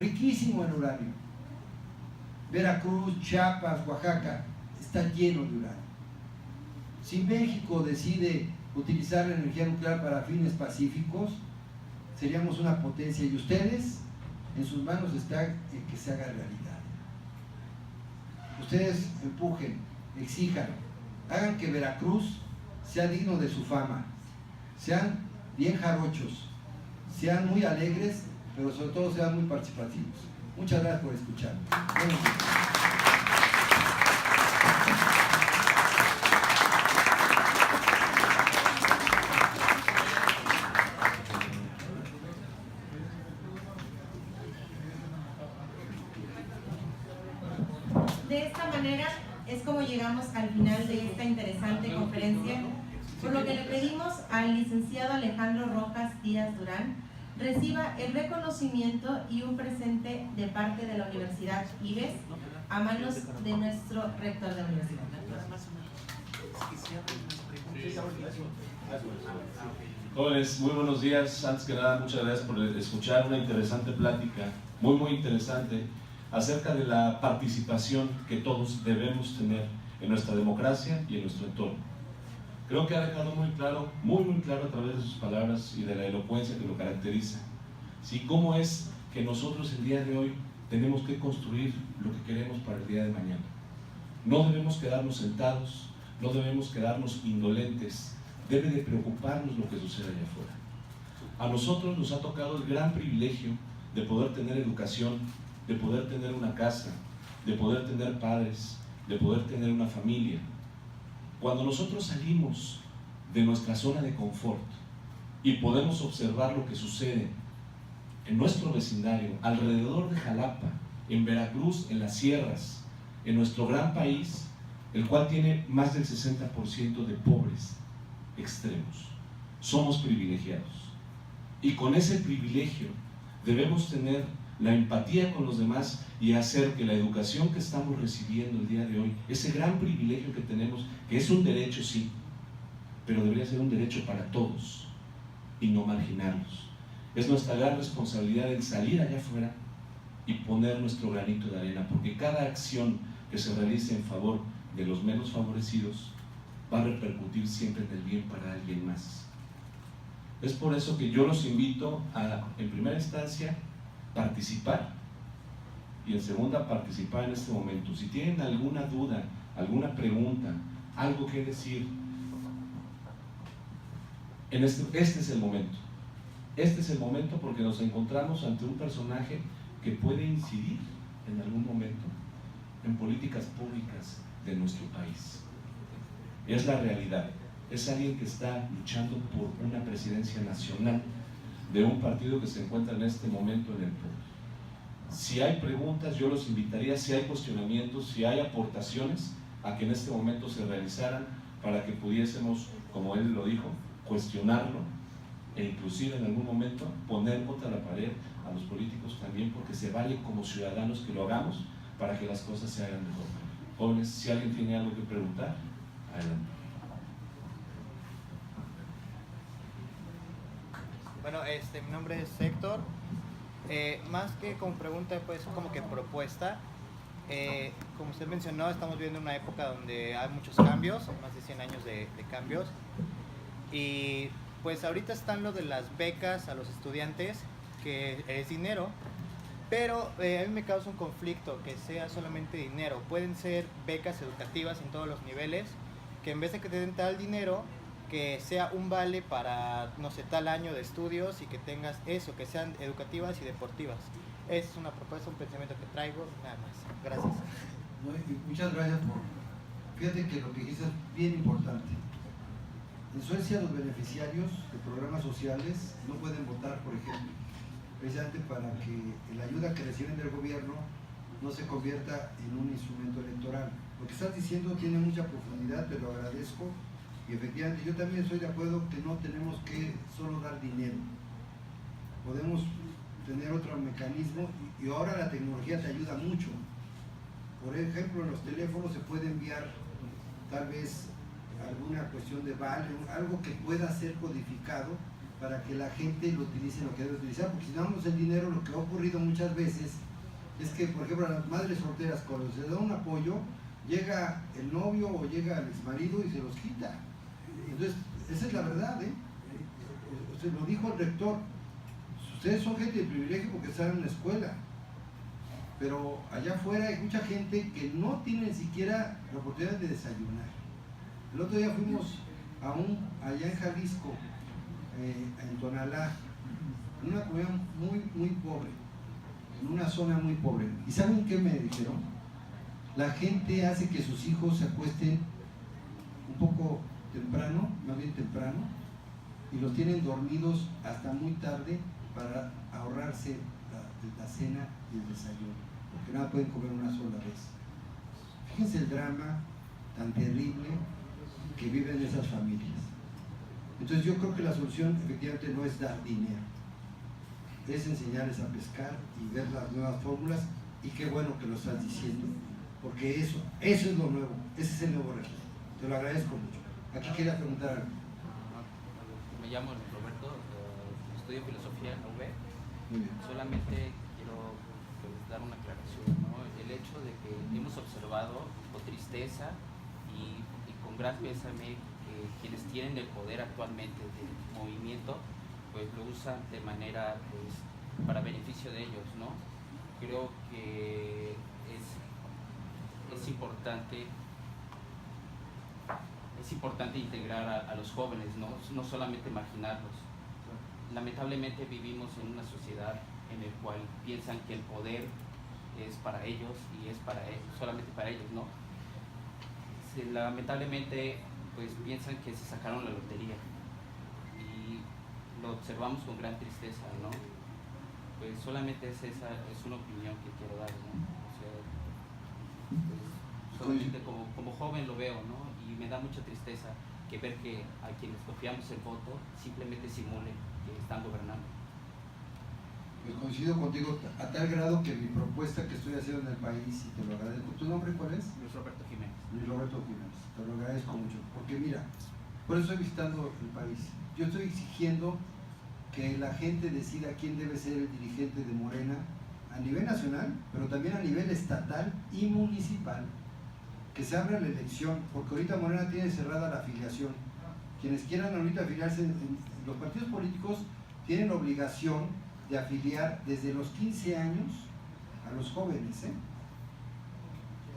riquísimo en uranio. Veracruz, Chiapas, Oaxaca, está lleno de uranio. Si México decide utilizar la energía nuclear para fines pacíficos, seríamos una potencia, y ustedes, en sus manos está que se haga realidad. Ustedes empujen, exijan, hagan que Veracruz sea digno de su fama, sean bien jarochos, sean muy alegres, pero sobre todo sean muy participativos. Muchas gracias por escucharme. Buenos días. De esta manera es como llegamos al final de esta interesante conferencia, por lo que le pedimos al licenciado Alejandro Rojas Díaz Durán reciba el reconocimiento y un presente de parte de la Universidad IBES a manos de nuestro rector de la universidad. Jóvenes, muy buenos días. Antes que nada, muchas gracias por escuchar una interesante plática, muy interesante, acerca de la participación que todos debemos tener en nuestra democracia y en nuestro entorno. Creo que ha dejado muy claro a través de sus palabras y de la elocuencia que lo caracteriza, ¿sí? Cómo es que nosotros el día de hoy tenemos que construir lo que queremos para el día de mañana. No debemos quedarnos sentados, no debemos quedarnos indolentes, debe de preocuparnos lo que sucede allá afuera. A nosotros nos ha tocado el gran privilegio de poder tener educación, de poder tener una casa, de poder tener padres, de poder tener una familia. Cuando nosotros salimos de nuestra zona de confort y podemos observar lo que sucede en nuestro vecindario, alrededor de Jalapa, en Veracruz, en las sierras, en nuestro gran país, el cual tiene más del 60% de pobres extremos, somos privilegiados. Y con ese privilegio debemos tener la empatía con los demás y hacer que la educación que estamos recibiendo el día de hoy, ese gran privilegio que tenemos, que es un derecho sí, pero debería ser un derecho para todos y no marginarlos. Es nuestra gran responsabilidad el salir allá afuera y poner nuestro granito de arena, porque cada acción que se realice en favor de los menos favorecidos va a repercutir siempre en el bien para alguien más. Es por eso que yo los invito a, en primera instancia, participar, y en segunda, participar en este momento. Si tienen alguna duda, alguna pregunta, algo que decir, este es el momento. Este es el momento, porque nos encontramos ante un personaje que puede incidir en algún momento en políticas públicas de nuestro país. Es la realidad. Es alguien que está luchando por una presidencia nacional de un partido que se encuentra en este momento en el poder. Si hay preguntas, yo los invitaría, si hay cuestionamientos, si hay aportaciones, a que en este momento se realizaran para que pudiésemos, como él lo dijo, cuestionarlo e inclusive en algún momento poner contra la pared a los políticos también, porque se vale como ciudadanos que lo hagamos para que las cosas se hagan mejor. Jóvenes, si alguien tiene algo que preguntar, adelante. Bueno, mi nombre es Héctor. Más que como pregunta, pues como que propuesta. Como usted mencionó, estamos viviendo una época donde hay muchos cambios, más de 100 años de cambios. Y pues ahorita están lo de las becas a los estudiantes, que es dinero, pero a mí me causa un conflicto que sea solamente dinero. Pueden ser becas educativas en todos los niveles, que en vez de que te den tal dinero, que sea un vale para, no sé, tal año de estudios y que tengas eso, que sean educativas y deportivas. Esa es una propuesta, un pensamiento que traigo, nada más. Gracias. Muchas gracias Fíjate que lo que dijiste es bien importante. En Suecia los beneficiarios de programas sociales no pueden votar, por ejemplo, precisamente para que la ayuda que reciben del gobierno no se convierta en un instrumento electoral. Lo que estás diciendo tiene mucha profundidad, te lo agradezco. Y efectivamente yo también estoy de acuerdo que no tenemos que solo dar dinero, podemos tener otro mecanismo y ahora la tecnología te ayuda mucho. Por ejemplo, en los teléfonos se puede enviar tal vez alguna cuestión de vale, algo que pueda ser codificado para que la gente lo utilice lo que debe utilizar, porque si damos el dinero, lo que ha ocurrido muchas veces es que, por ejemplo, a las madres solteras, cuando se da un apoyo, llega el novio o llega el exmarido y se los quita. Entonces, esa es la verdad, ¿eh? Usted lo dijo el rector, ustedes son gente de privilegio porque están en la escuela, pero allá afuera hay mucha gente que no tiene ni siquiera la oportunidad de desayunar. El otro día fuimos allá en Jalisco, en Tonalá, en una comunidad muy pobre, en una zona muy pobre. ¿Y saben qué me dijeron? La gente hace que sus hijos se acuesten un poco temprano, más bien temprano, y los tienen dormidos hasta muy tarde para ahorrarse la cena y el desayuno, porque nada pueden comer una sola vez. Fíjense el drama tan terrible que viven esas familias. Entonces yo creo que la solución efectivamente no es dar dinero, es enseñarles a pescar y ver las nuevas fórmulas, y qué bueno que lo estás diciendo, porque eso es lo nuevo, ese es el nuevo régimen. Te lo agradezco mucho. Aquí quería preguntar algo. Me llamo Roberto, estudio filosofía en la UB. Muy bien. Solamente quiero dar una aclaración, ¿no? El hecho de que hemos observado con tristeza y con gran pésame que quienes tienen el poder actualmente del movimiento, pues lo usan de manera, pues, para beneficio de ellos, ¿no? Creo que es importante integrar a los jóvenes, no solamente marginarlos. Lamentablemente vivimos en una sociedad en la cual piensan que el poder es para ellos y es solamente para ellos, ¿no? Lamentablemente pues piensan que se sacaron la lotería y lo observamos con gran tristeza, ¿no? Pues solamente es una opinión que quiero dar, ¿no? O sea, pues, solamente como joven lo veo, ¿no? Y me da mucha tristeza que ver que a quienes confiamos el voto simplemente simulen que están gobernando. Pues coincido contigo a tal grado que mi propuesta que estoy haciendo en el país, y te lo agradezco. ¿Tu nombre cuál es? Luis Roberto Jiménez. Luis Roberto Jiménez. Te lo agradezco mucho. Porque mira, por eso estoy visitando el país. Yo estoy exigiendo que la gente decida quién debe ser el dirigente de Morena a nivel nacional, pero también a nivel estatal y municipal. Que se abra la elección, porque ahorita Morena tiene cerrada la afiliación. Quienes quieran ahorita afiliarse en los partidos políticos tienen la obligación de afiliar desde los 15 años a los jóvenes, ¿eh?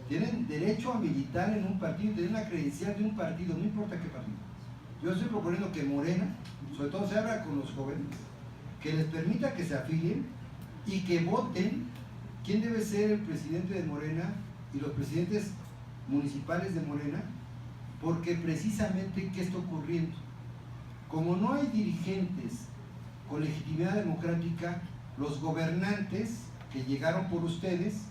Tienen derecho a militar en un partido, tienen la credencial de un partido, no importa qué partido. Yo estoy proponiendo que Morena, sobre todo, se abra con los jóvenes, que les permita que se afilien y que voten quién debe ser el presidente de Morena y los presidentes municipales de Morena, porque precisamente ¿qué está ocurriendo? Como no hay dirigentes con legitimidad democrática, los gobernantes que llegaron por ustedes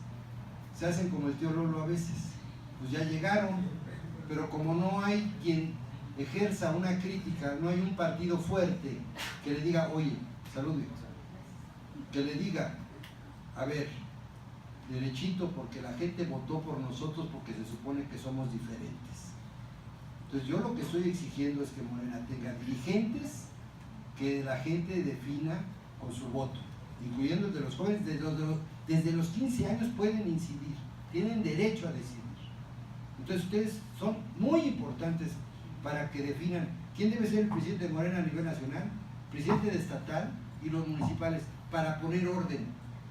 se hacen como el tío Lolo a veces, pues ya llegaron, pero como no hay quien ejerza una crítica, no hay un partido fuerte que le diga, oye, salud, que le diga, a ver, derechito, porque la gente votó por nosotros porque se supone que somos diferentes. Entonces yo lo que estoy exigiendo es que Morena tenga dirigentes que la gente defina con su voto, incluyendo el de los jóvenes. Desde los 15 años pueden incidir, tienen derecho a decidir. Entonces ustedes son muy importantes para que definan quién debe ser el presidente de Morena a nivel nacional, presidente de estatal y los municipales, para poner orden,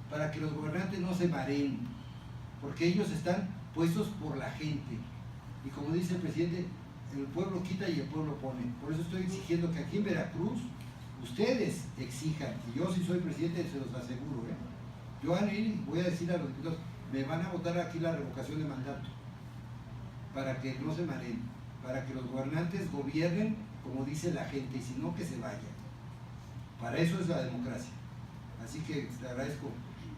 para que los gobernantes no se mareen, porque ellos están puestos por la gente. Y como dice el presidente, el pueblo quita y el pueblo pone. Por eso estoy exigiendo que aquí en Veracruz ustedes exijan, y yo si soy presidente se los aseguro, yo van a ir y voy a decir a los diputados, me van a votar aquí la revocación de mandato, para que no se mareen, para que los gobernantes gobiernen como dice la gente, y si no, que se vayan. Para eso es la democracia. Así que te agradezco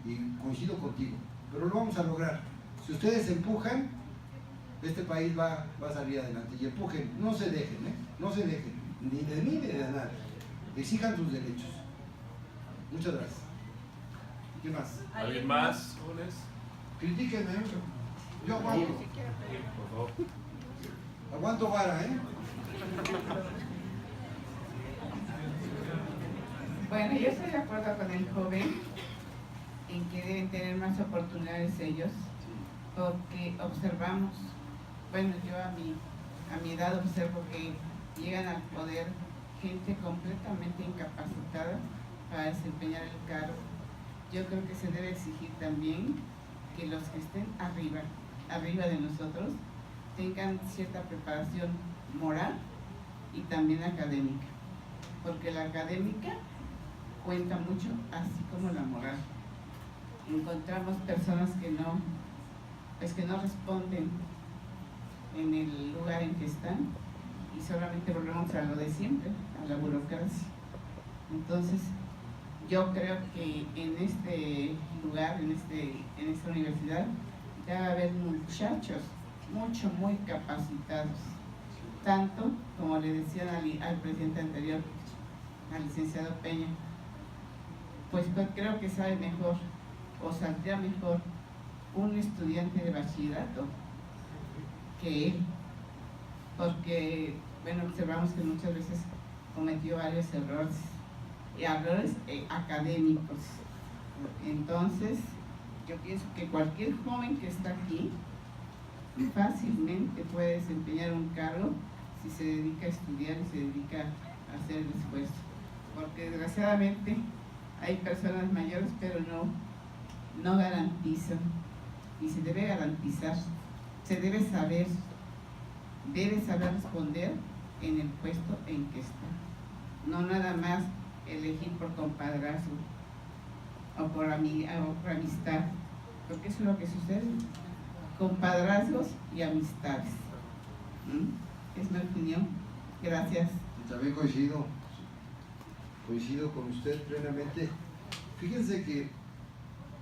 y coincido contigo, pero lo vamos a lograr. Si ustedes empujan, este país va a salir adelante. Y empujen, no se dejen, no se dejen, ni de mí ni de nadie. Exijan sus derechos. Muchas gracias. ¿Qué más? ¿Alguien más, jóvenes? Critíquenme. Yo aguanto. Por favor. Aguanto vara, Bueno, yo estoy de acuerdo con el joven en que deben tener más oportunidades ellos, porque observamos, bueno, yo a mi edad observo que llegan al poder gente completamente incapacitada para desempeñar el cargo. Yo creo que se debe exigir también que los que estén arriba de nosotros, tengan cierta preparación moral y también académica, porque la académica cuenta mucho, así como la moral. Encontramos personas que no responden en el lugar en que están y solamente volvemos a lo de siempre, a la burocracia. Entonces, yo creo que en este lugar, en esta universidad, debe haber muchachos muy capacitados, tanto como le decían al presidente anterior, al licenciado Peña, pues creo que sabe mejor o saldría mejor un estudiante de bachillerato que él, porque bueno, observamos que muchas veces cometió varios errores académicos. Entonces yo pienso que cualquier joven que está aquí fácilmente puede desempeñar un cargo si se dedica a estudiar y se dedica a hacer el esfuerzo, porque desgraciadamente hay personas mayores pero no garantizan, y se debe garantizar, se debe saber responder en el puesto en que está, no nada más elegir por compadrazgo o por amistad, porque eso es lo que sucede, compadrazgos y amistades. Es mi opinión. Gracias. Y también coincido con usted plenamente. Fíjense que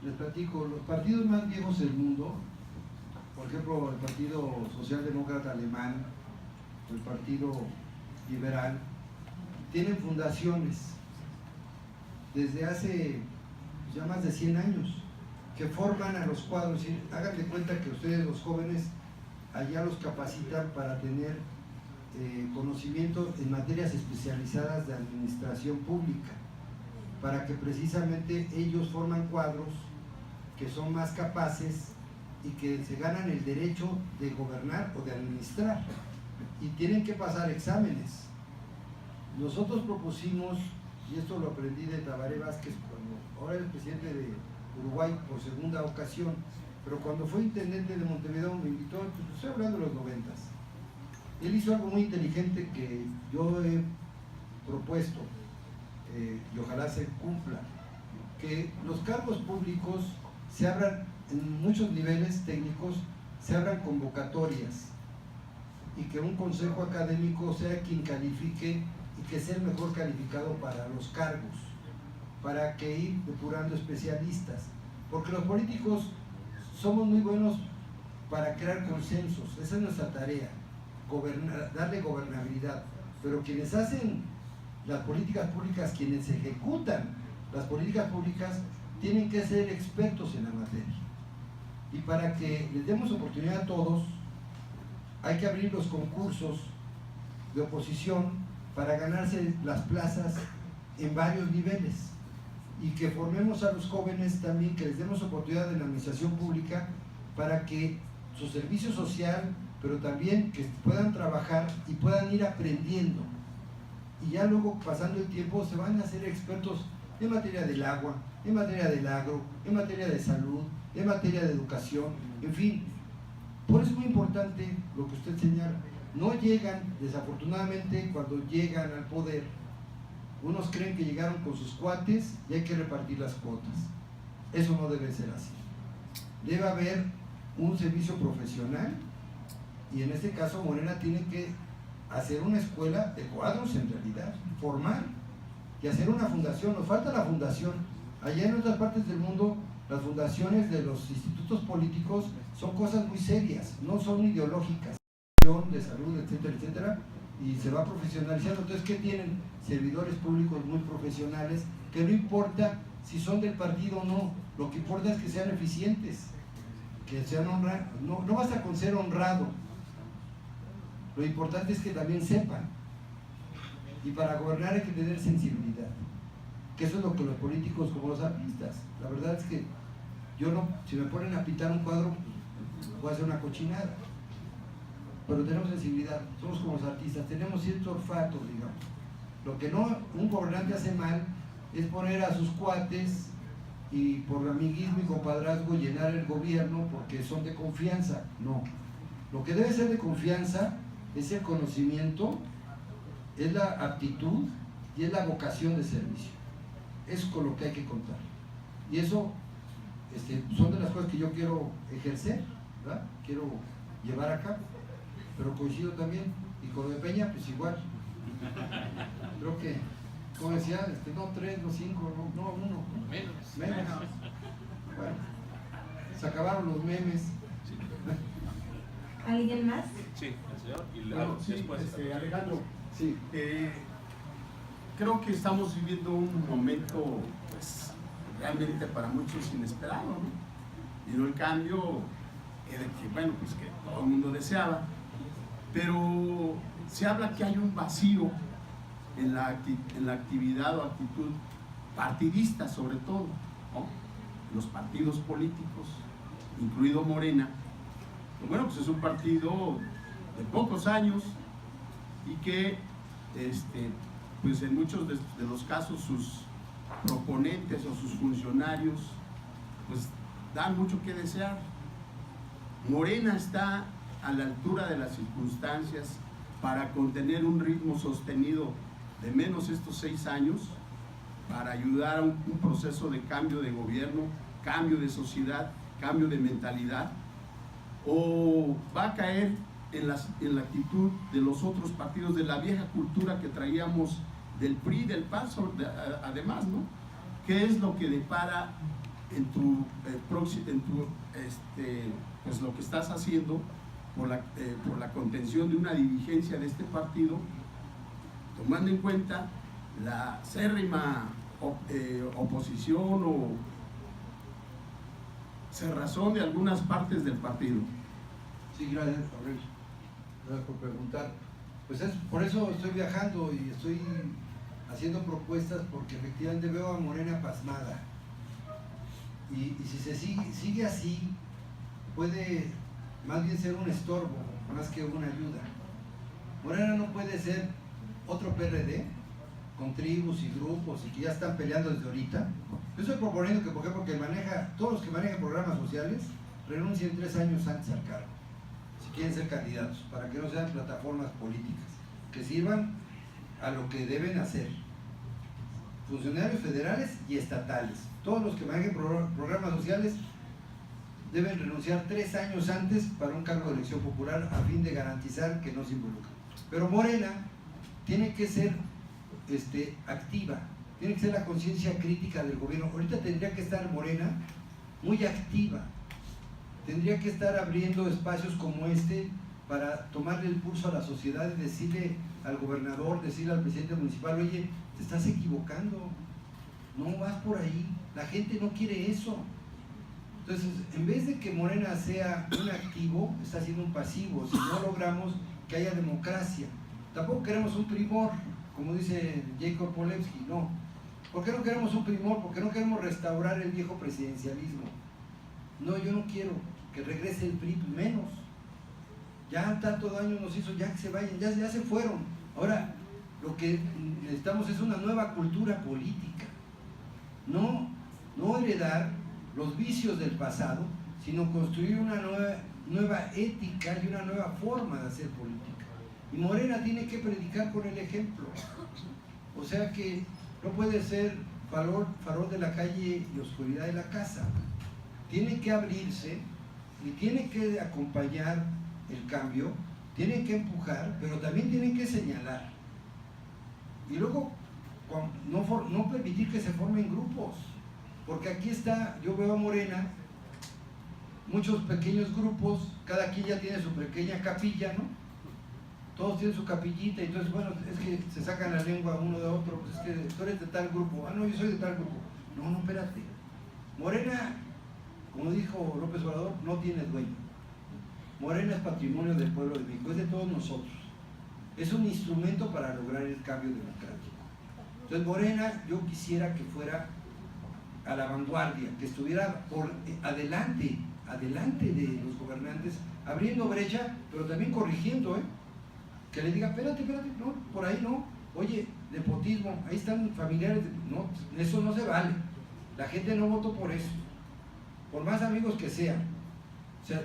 les platico, los partidos más viejos del mundo, por ejemplo el Partido Socialdemócrata Alemán, el Partido Liberal, tienen fundaciones desde hace ya más de 100 años que forman a los cuadros. Y hagan de cuenta que ustedes, los jóvenes, allá los capacitan para tener conocimiento en materias especializadas de administración pública, para que precisamente ellos forman cuadros que son más capaces y que se ganan el derecho de gobernar o de administrar, y tienen que pasar exámenes. Nosotros propusimos, y esto lo aprendí de Tabaré Vázquez, cuando ahora es presidente de Uruguay por segunda ocasión, pero cuando fue intendente de Montevideo me invitó, pues estoy hablando de los 90s. Él hizo algo muy inteligente que yo he propuesto, y ojalá se cumpla, que los cargos públicos se abran en muchos niveles técnicos, se abran convocatorias, y que un consejo académico sea quien califique y que sea el mejor calificado para los cargos, para que ir depurando especialistas, porque los políticos somos muy buenos para crear consensos, esa es nuestra tarea, darle gobernabilidad, pero quienes hacen las políticas públicas, quienes ejecutan las políticas públicas, tienen que ser expertos en la materia. Y para que les demos oportunidad a todos, hay que abrir los concursos de oposición para ganarse las plazas en varios niveles, y que formemos a los jóvenes también, que les demos oportunidad en la administración pública para que su servicio social, pero también que puedan trabajar y puedan ir aprendiendo, y ya luego, pasando el tiempo, se van a hacer expertos en materia del agua, en materia del agro, en materia de salud, en materia de educación, en fin. Por eso es muy importante lo que usted señala. No llegan, desafortunadamente, cuando llegan al poder, unos creen que llegaron con sus cuates y hay que repartir las cuotas. Eso no debe ser así. Debe haber un servicio profesional, y en este caso Morena tiene que hacer una escuela de cuadros, en realidad, formar, y hacer una fundación. Nos falta la fundación. Allá en otras partes del mundo, las fundaciones de los institutos políticos son cosas muy serias, no son ideológicas, de salud, etcétera, etcétera, y se va profesionalizando. Entonces, ¿qué tienen? Servidores públicos muy profesionales, que no importa si son del partido o no, lo que importa es que sean eficientes, que sean honrados. No basta con ser honrado, lo importante es que también sepan, y para gobernar hay que tener sensibilidad. que eso es lo que los políticos como los artistas. La verdad es que yo no, si me ponen a pintar un cuadro, pues, voy a hacer una cochinada. Pero tenemos sensibilidad, somos como los artistas, tenemos cierto olfato, digamos. Lo que no un gobernante hace mal es poner a sus cuates y por amiguismo y compadrazgo llenar el gobierno porque son de confianza. No. Lo que debe ser de confianza es el conocimiento, es la aptitud y es la vocación de servicio. Es con lo que hay que contar. Y eso son de las cosas que yo quiero ejercer, ¿verdad? Quiero llevar a cabo. Pero coincido también, y con lo de Peña, pues igual. Creo que, como decía, no 3, no 5, no 1. Menos. Bueno, se acabaron los memes. ¿Alguien más? Sí, el señor y Bueno, sí, después. Alejandro, Sí. creo que estamos viviendo un momento, pues, realmente para muchos inesperado, ¿no? Y no el cambio de que, bueno, pues que todo el mundo deseaba, pero se habla que hay un vacío en la actividad o actitud partidista, sobre todo, ¿no? Los partidos políticos, incluido Morena. Bueno, pues es un partido de pocos años y que pues en muchos de los casos sus proponentes o sus funcionarios pues dan mucho que desear. Morena está a la altura de las circunstancias para contener un ritmo sostenido de menos estos 6 años, para ayudar a un proceso de cambio de gobierno, cambio de sociedad, cambio de mentalidad, o va a caer en la actitud de los otros partidos, de la vieja cultura que traíamos del PRI, del PAN, además, ¿no? ¿Qué es lo que depara pues lo que estás haciendo por la contención de una dirigencia de este partido, tomando en cuenta la acérrima oposición o cerrazón de algunas partes del partido? Sí, gracias, Aurelio. Gracias por preguntar. Pues por eso estoy viajando y estoy haciendo propuestas, porque efectivamente veo a Morena pasmada. Y si se sigue así, puede más bien ser un estorbo, más que una ayuda. Morena no puede ser otro PRD con tribus y grupos y que ya están peleando desde ahorita. Yo estoy proponiendo que, por ejemplo, todos los que manejan programas sociales renuncien 3 años antes al cargo, si quieren ser candidatos, para que no sean plataformas políticas, que sirvan a lo que deben hacer. Funcionarios federales y estatales, todos los que manejen programas sociales deben renunciar 3 años antes para un cargo de elección popular, a fin de garantizar que no se involucren. Pero Morena tiene que ser activa, tiene que ser la conciencia crítica del gobierno. Ahorita tendría que estar Morena muy activa, tendría que estar abriendo espacios como para tomarle el pulso a la sociedad y decirle al gobernador, decirle al presidente municipal: oye, te estás equivocando, no vas por ahí, la gente no quiere eso. Entonces, en vez de que Morena sea un activo, está siendo un pasivo. Si no logramos que haya democracia, tampoco queremos un primor, como dice Jacob Polewski, no. ¿Por qué no queremos un primor? Porque no queremos restaurar el viejo presidencialismo. No, yo no quiero que regrese el PRI, menos. Ya tanto daño nos hizo, ya que se vayan, ya se fueron. Ahora, lo que necesitamos es una nueva cultura política. No heredar los vicios del pasado, sino construir una nueva ética y una nueva forma de hacer política. Y Morena tiene que predicar con el ejemplo. O sea que no puede ser farol de la calle y oscuridad de la casa. Tiene que abrirse y tiene que acompañar el cambio, tiene que empujar, pero también tiene que señalar. Y luego no permitir que se formen grupos, porque aquí está, yo veo a Morena, muchos pequeños grupos, cada quien ya tiene su pequeña capilla, ¿no? Todos tienen su capillita, y entonces, bueno, es que se sacan la lengua uno de otro, pues es que tú eres de tal grupo, no, yo soy de tal grupo. No, espérate. Morena, como dijo López Obrador, no tiene dueño. Morena es patrimonio del pueblo de México, es de todos nosotros. Es un instrumento para lograr el cambio democrático. Entonces Morena yo quisiera que fuera a la vanguardia, que estuviera por adelante de los gobernantes, abriendo brecha, pero también corrigiendo, que le diga, espérate, no, por ahí no, oye, nepotismo, ahí están familiares, no, eso no se vale, la gente no votó por eso, por más amigos que sean. O sea,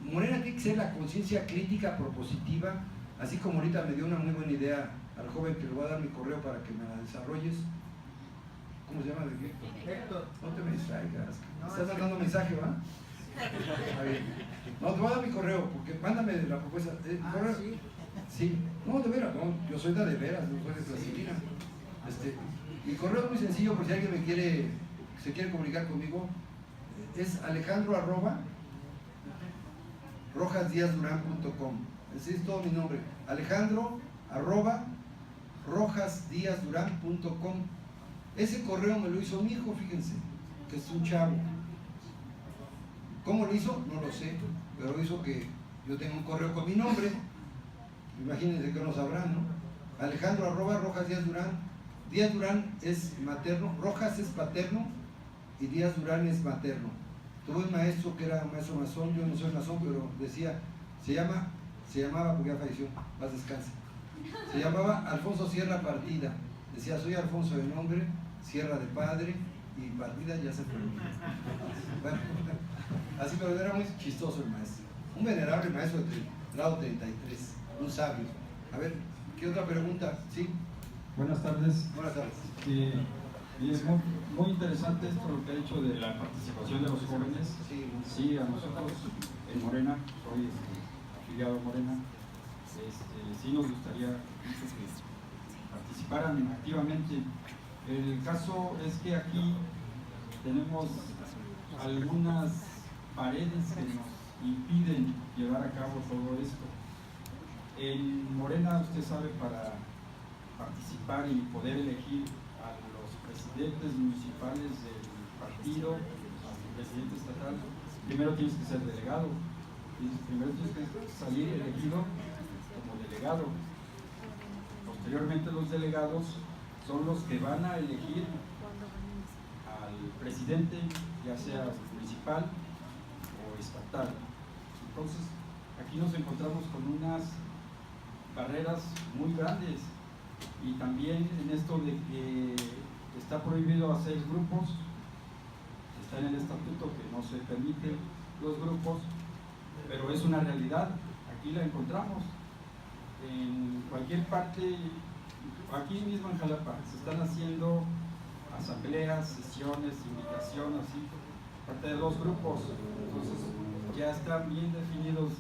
Morena tiene que ser la conciencia crítica propositiva, así como ahorita me dio una muy buena idea al joven que le voy a dar mi correo para que me la desarrolles. ¿Cómo se llama? Héctor. No te me distraigas. Estás mandando mensaje, ¿va? A ver. No, te voy a dar mi correo, porque mándame la propuesta. Correo. Sí. Sí. No, de veras, no, yo soy de veras, no soy de plastilina. Mi correo es muy sencillo, por si alguien se quiere comunicar conmigo. Es alejandro@rojasdiazduran.com. Ese es todo mi nombre. alejandro@rojasdiazduran.com. Ese correo me lo hizo mi hijo, fíjense, que es un chavo. ¿Cómo lo hizo? No lo sé, pero hizo que yo tenga un correo con mi nombre. Imagínense que no sabrán, ¿no? Alejandro@rojasdiazduran. Díaz Durán es materno, Rojas es paterno y Díaz Durán es materno. Tuve un maestro que era maestro masón, yo no soy masón, pero decía, se llamaba, porque ya falleció, paz descanse, se llamaba Alfonso Sierra Partida. Decía, soy Alfonso de nombre, Sierra de padre y Partida ya se fue. Bueno, así, pero era muy chistoso el maestro. Un venerable maestro de grado 33, un sabio. A ver, ¿qué otra pregunta? ¿Sí? Buenas tardes. Buenas tardes. Y es muy interesante esto lo que ha dicho de la participación de los jóvenes. Sí, a nosotros en Morena, soy afiliado a Morena, sí nos gustaría mucho que participaran activamente. El caso es que aquí tenemos algunas paredes que nos impiden llevar a cabo todo esto. En Morena, usted sabe, para participar y poder elegir a los presidentes municipales del partido, al presidente estatal, primero tienes que ser delegado, primero tienes que salir elegido como delegado. Posteriormente los delegados son los que van a elegir al presidente, ya sea municipal o estatal. Entonces, aquí nos encontramos con unas barreras muy grandes. Y también en esto de que está prohibido hacer grupos, está en el estatuto que no se permiten los grupos, pero es una realidad, aquí la encontramos en cualquier parte, aquí mismo en Jalapa, se están haciendo asambleas, sesiones, invitaciones, así, parte de los grupos, entonces ya están bien definidos,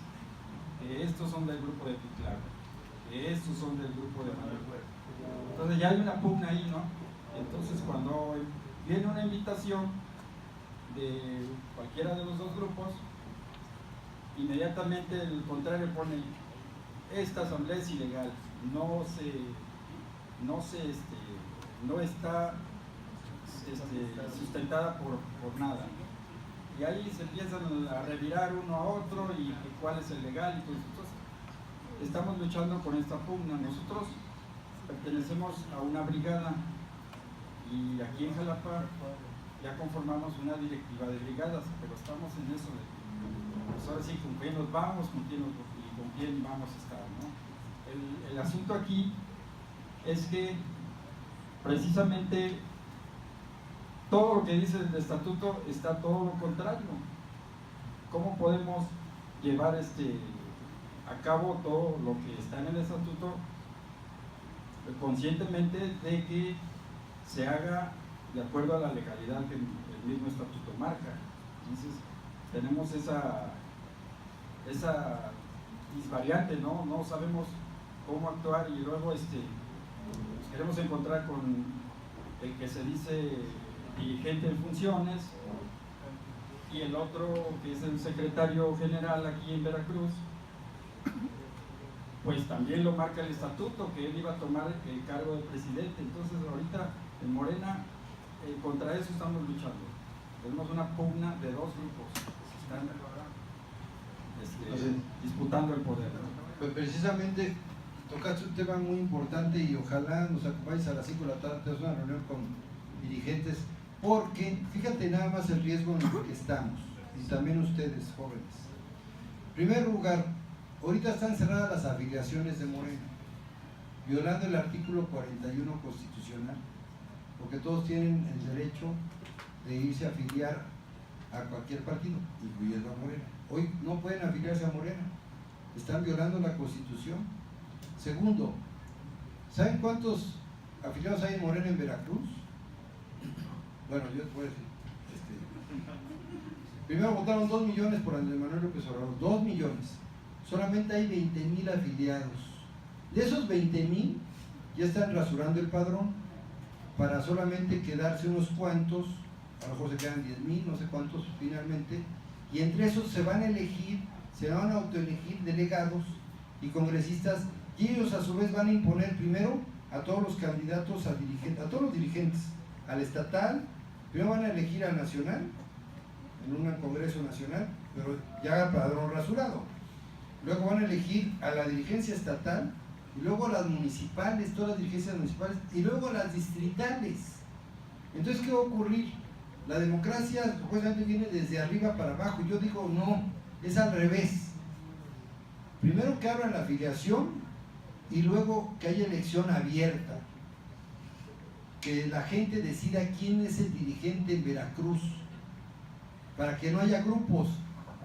estos son del grupo de Pitlán, estos son del grupo de Manuel. Entonces ya hay una pugna ahí, ¿no? Entonces cuando viene una invitación de cualquiera de los dos grupos, inmediatamente el contrario pone, esta asamblea es ilegal, no está sustentada por nada. Y ahí se empiezan a revirar uno a otro y cuál es el legal. Entonces estamos luchando con esta pugna. Nosotros pertenecemos a una brigada y aquí en Jalapa ya conformamos una directiva de brigadas, pero estamos en eso de pues ahora sí con quién nos vamos, con quién vamos a estar, ¿no? El asunto aquí es que precisamente todo lo que dice el estatuto está todo lo contrario. ¿Cómo podemos llevar a cabo todo lo que está en el estatuto conscientemente de que se haga de acuerdo a la legalidad que el mismo estatuto marca? Entonces tenemos esa disvariante, no sabemos cómo actuar y luego nos queremos encontrar con el que se dice dirigente en funciones y el otro que es el secretario general aquí en Veracruz, pues también lo marca el estatuto, que él iba a tomar el cargo de presidente. Entonces ahorita en Morena contra eso estamos luchando. Tenemos una pugna de dos grupos que están disputando el poder, ¿no? Pues precisamente tocaste un tema muy importante y ojalá nos acompañes a las 5 de la tarde, tenemos una reunión con dirigentes, porque fíjate nada más el riesgo en el que estamos, y también ustedes, jóvenes. En primer lugar, ahorita están cerradas las afiliaciones de Morena, violando el artículo 41 constitucional, porque todos tienen el derecho de irse a afiliar a cualquier partido, incluyendo a Morena. Hoy no pueden afiliarse a Morena, están violando la Constitución. Segundo, ¿saben cuántos afiliados hay en Morena en Veracruz? Bueno, yo te voy a decir. Primero votaron 2 millones por Andrés Manuel López Obrador, 2 millones. Solamente hay 20,000 afiliados. De esos 20,000 ya están rasurando el padrón para solamente quedarse unos cuantos, a lo mejor se quedan 10,000, no sé cuántos finalmente, y entre esos se van a elegir, se van a autoelegir delegados y congresistas, y ellos a su vez van a imponer primero a todos los candidatos a dirigentes, a todos los dirigentes, al estatal, primero van a elegir al nacional, en un congreso nacional, pero ya padrón rasurado. Luego van a elegir a la dirigencia estatal, y luego a las municipales, todas las dirigencias municipales, y luego a las distritales. Entonces, ¿qué va a ocurrir? La democracia supuestamente viene desde arriba para abajo. Yo digo, no, es al revés. Primero que abran la afiliación y luego que haya elección abierta. Que la gente decida quién es el dirigente en Veracruz. Para que no haya grupos.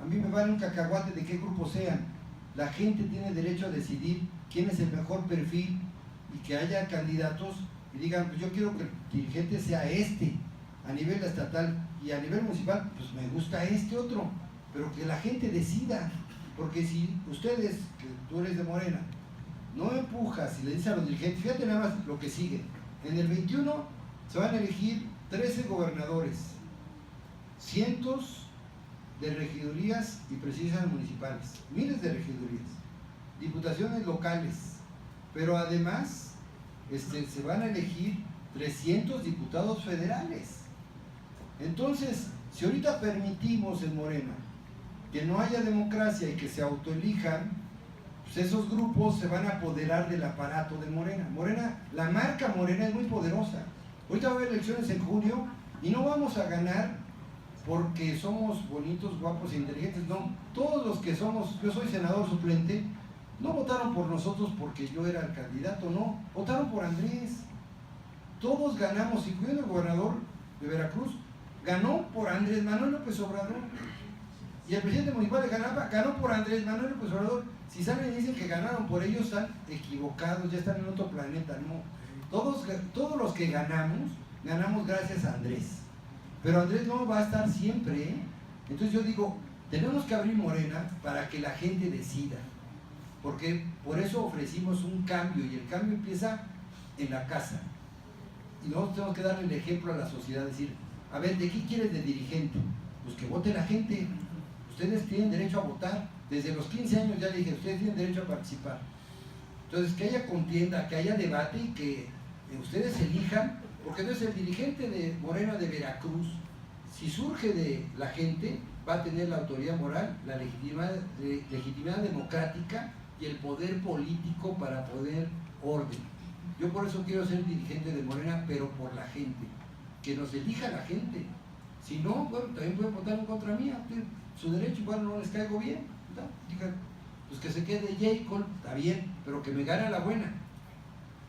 A mí me vale un cacahuate de qué grupo sean. La gente tiene derecho a decidir quién es el mejor perfil y que haya candidatos y digan, pues yo quiero que el dirigente sea este. A nivel estatal y a nivel municipal, pues me gusta este otro, pero que la gente decida, porque si ustedes, que tú eres de Morena, no empujas y le dices a los dirigentes, fíjate nada más lo que sigue, en el 21 se van a elegir 13 gobernadores, cientos de regidurías y presidencias municipales, miles de regidurías, diputaciones locales, pero además se van a elegir 300 diputados federales. Entonces, si ahorita permitimos en Morena que no haya democracia y que se autoelijan, pues esos grupos se van a apoderar del aparato de Morena. Morena, la marca Morena es muy poderosa. Ahorita va a haber elecciones en junio y no vamos a ganar porque somos bonitos, guapos e inteligentes. No, todos los que somos, yo soy senador suplente, no votaron por nosotros porque yo era el candidato, no, votaron por Andrés. Todos ganamos, incluyendo el gobernador de Veracruz, ganó por Andrés Manuel López Obrador. Y el presidente municipal de Jalapa ganó por Andrés Manuel López Obrador. Si salen y dicen que ganaron por ellos, están equivocados, ya están en otro planeta. No, todos los que ganamos gracias a Andrés. Pero Andrés no va a estar siempre, ¿eh? Entonces yo digo, tenemos que abrir Morena para que la gente decida. Porque por eso ofrecimos un cambio, y el cambio empieza en la casa. Y nosotros tenemos que darle el ejemplo a la sociedad, decir, a ver, ¿de qué quieres de dirigente? Pues que vote la gente. Ustedes tienen derecho a votar. Desde los 15 años ya le dije, ustedes tienen derecho a participar. Entonces, que haya contienda, que haya debate y que ustedes elijan, porque entonces el dirigente de Morena de Veracruz, si surge de la gente, va a tener la autoridad moral, la legitimidad democrática y el poder político para poner orden. Yo por eso quiero ser dirigente de Morena, pero por la gente. Que nos elija la gente. Si no, bueno, también pueden votar en contra mía. Su derecho, igual no les caigo bien. ¿No? Digan, pues que se quede Jacob, está bien, pero que me gane a la buena.